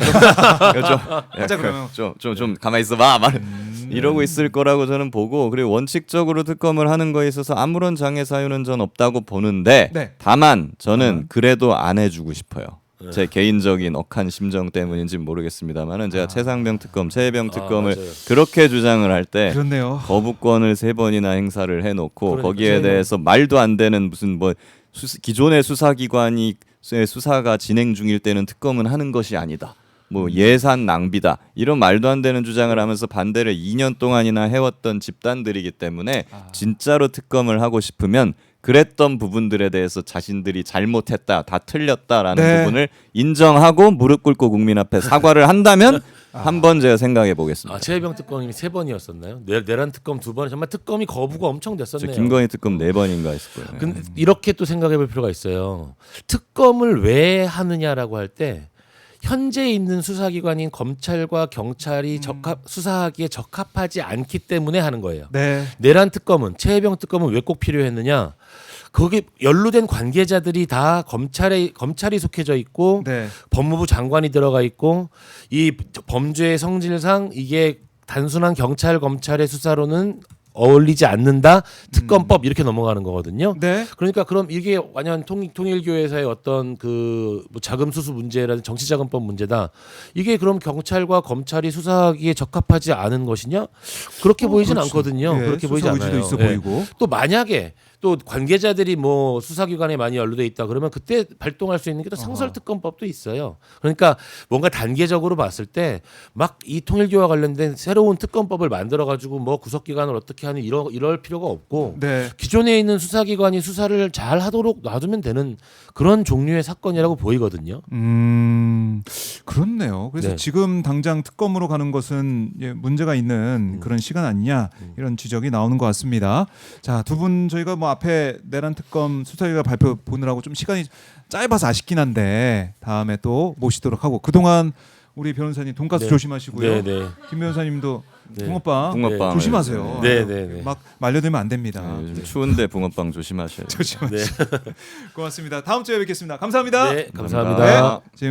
하자 그러면. 좀 가만히 있어봐. 말 이러고 있을 거라고 저는 보고 그리고 원칙적으로 특검을 하는 거에 있어서 아무런 장애 사유는 전 없다고 보는데 네. 다만 저는 그래도 안 해주고 싶어요. 제 개인적인 억한 심정 때문인지 모르겠습니다만은 제가 최상병 특검, 최혜병 특검을 맞아요. 그렇게 주장을 할 때 그렇네요. 거부권을 3번이나 행사를 해놓고 그러니까 거기에 저희는- 대해서 말도 안 되는 무슨 뭐 기존의 수사기관이 수사가 진행 중일 때는 특검은 하는 것이 아니다. 뭐 예산 낭비다 이런 말도 안 되는 주장을 하면서 반대를 2년 동안이나 해왔던 집단들이기 때문에 진짜로 특검을 하고 싶으면 그랬던 부분들에 대해서 자신들이 잘못했다, 다 틀렸다라는 네. 부분을 인정하고 무릎 꿇고 국민 앞에 사과를 한다면 한번 제가 생각해 보겠습니다. 최혜병 특검이 3번이었었나요? 내란 특검 2번. 정말 특검이 거부가 엄청 저 됐었네요. 김건희 특검 4번인가 했을 거예요. 근데 이렇게 또 생각해 볼 필요가 있어요. 특검을 왜 하느냐라고 할 때 현재 있는 수사기관인 검찰과 경찰이 수사하기에 적합하지 않기 때문에 하는 거예요. 네. 내란 특검은 최혜병 특검은 왜 꼭 필요했느냐? 거기 연루된 관계자들이 다 검찰이 속해져 있고 네. 법무부 장관이 들어가 있고 이 범죄의 성질상 이게 단순한 경찰 검찰의 수사로는 어울리지 않는다. 특검법 이렇게 넘어가는 거거든요. 네. 그러니까 그럼 이게 완전 통일교회에서의 어떤 그뭐 자금 수수 문제라든 정치자금법 문제다. 이게 그럼 경찰과 검찰이 수사하기에 적합하지 않은 것이냐? 그렇게 보이진 그렇죠. 않거든요. 예, 그렇게 보이지 수사 의지도 않아요. 있어 예. 보이고. 또 만약에 또 관계자들이 뭐 수사기관에 많이 연루돼 있다 그러면 그때 발동할 수 있는 게 또 상설특검법도 있어요. 그러니까 뭔가 단계적으로 봤을 때 막 이 통일교와 관련된 새로운 특검법을 만들어 가지고 뭐 구속기관을 어떻게 하는 이럴 필요가 없고 네. 기존에 있는 수사기관이 수사를 잘 하도록 놔두면 되는 그런 종류의 사건이라고 보이거든요. 그렇네요. 그래서 네. 지금 당장 특검으로 가는 것은 문제가 있는 그런 시간 아니냐 이런 지적이 나오는 것 같습니다. 자, 두 분 저희가 뭐 앞에 내란 특검 수사기관 발표 보느라고 좀 시간이 짧아서 아쉽긴 한데 다음에 또 모시도록 하고 그동안 우리 변호사님 돈가스 네. 조심하시고요. 네, 네. 김 변호사님도 네. 붕어빵 붕어빵 조심하세요. 네, 네, 네. 막 말려들면 안 됩니다. 네, 요즘 추운데 붕어빵 조심하셔야 돼요. 조심하세요. 네. 고맙습니다. 다음 주에 뵙겠습니다. 감사합니다. 네, 감사합니다. 네.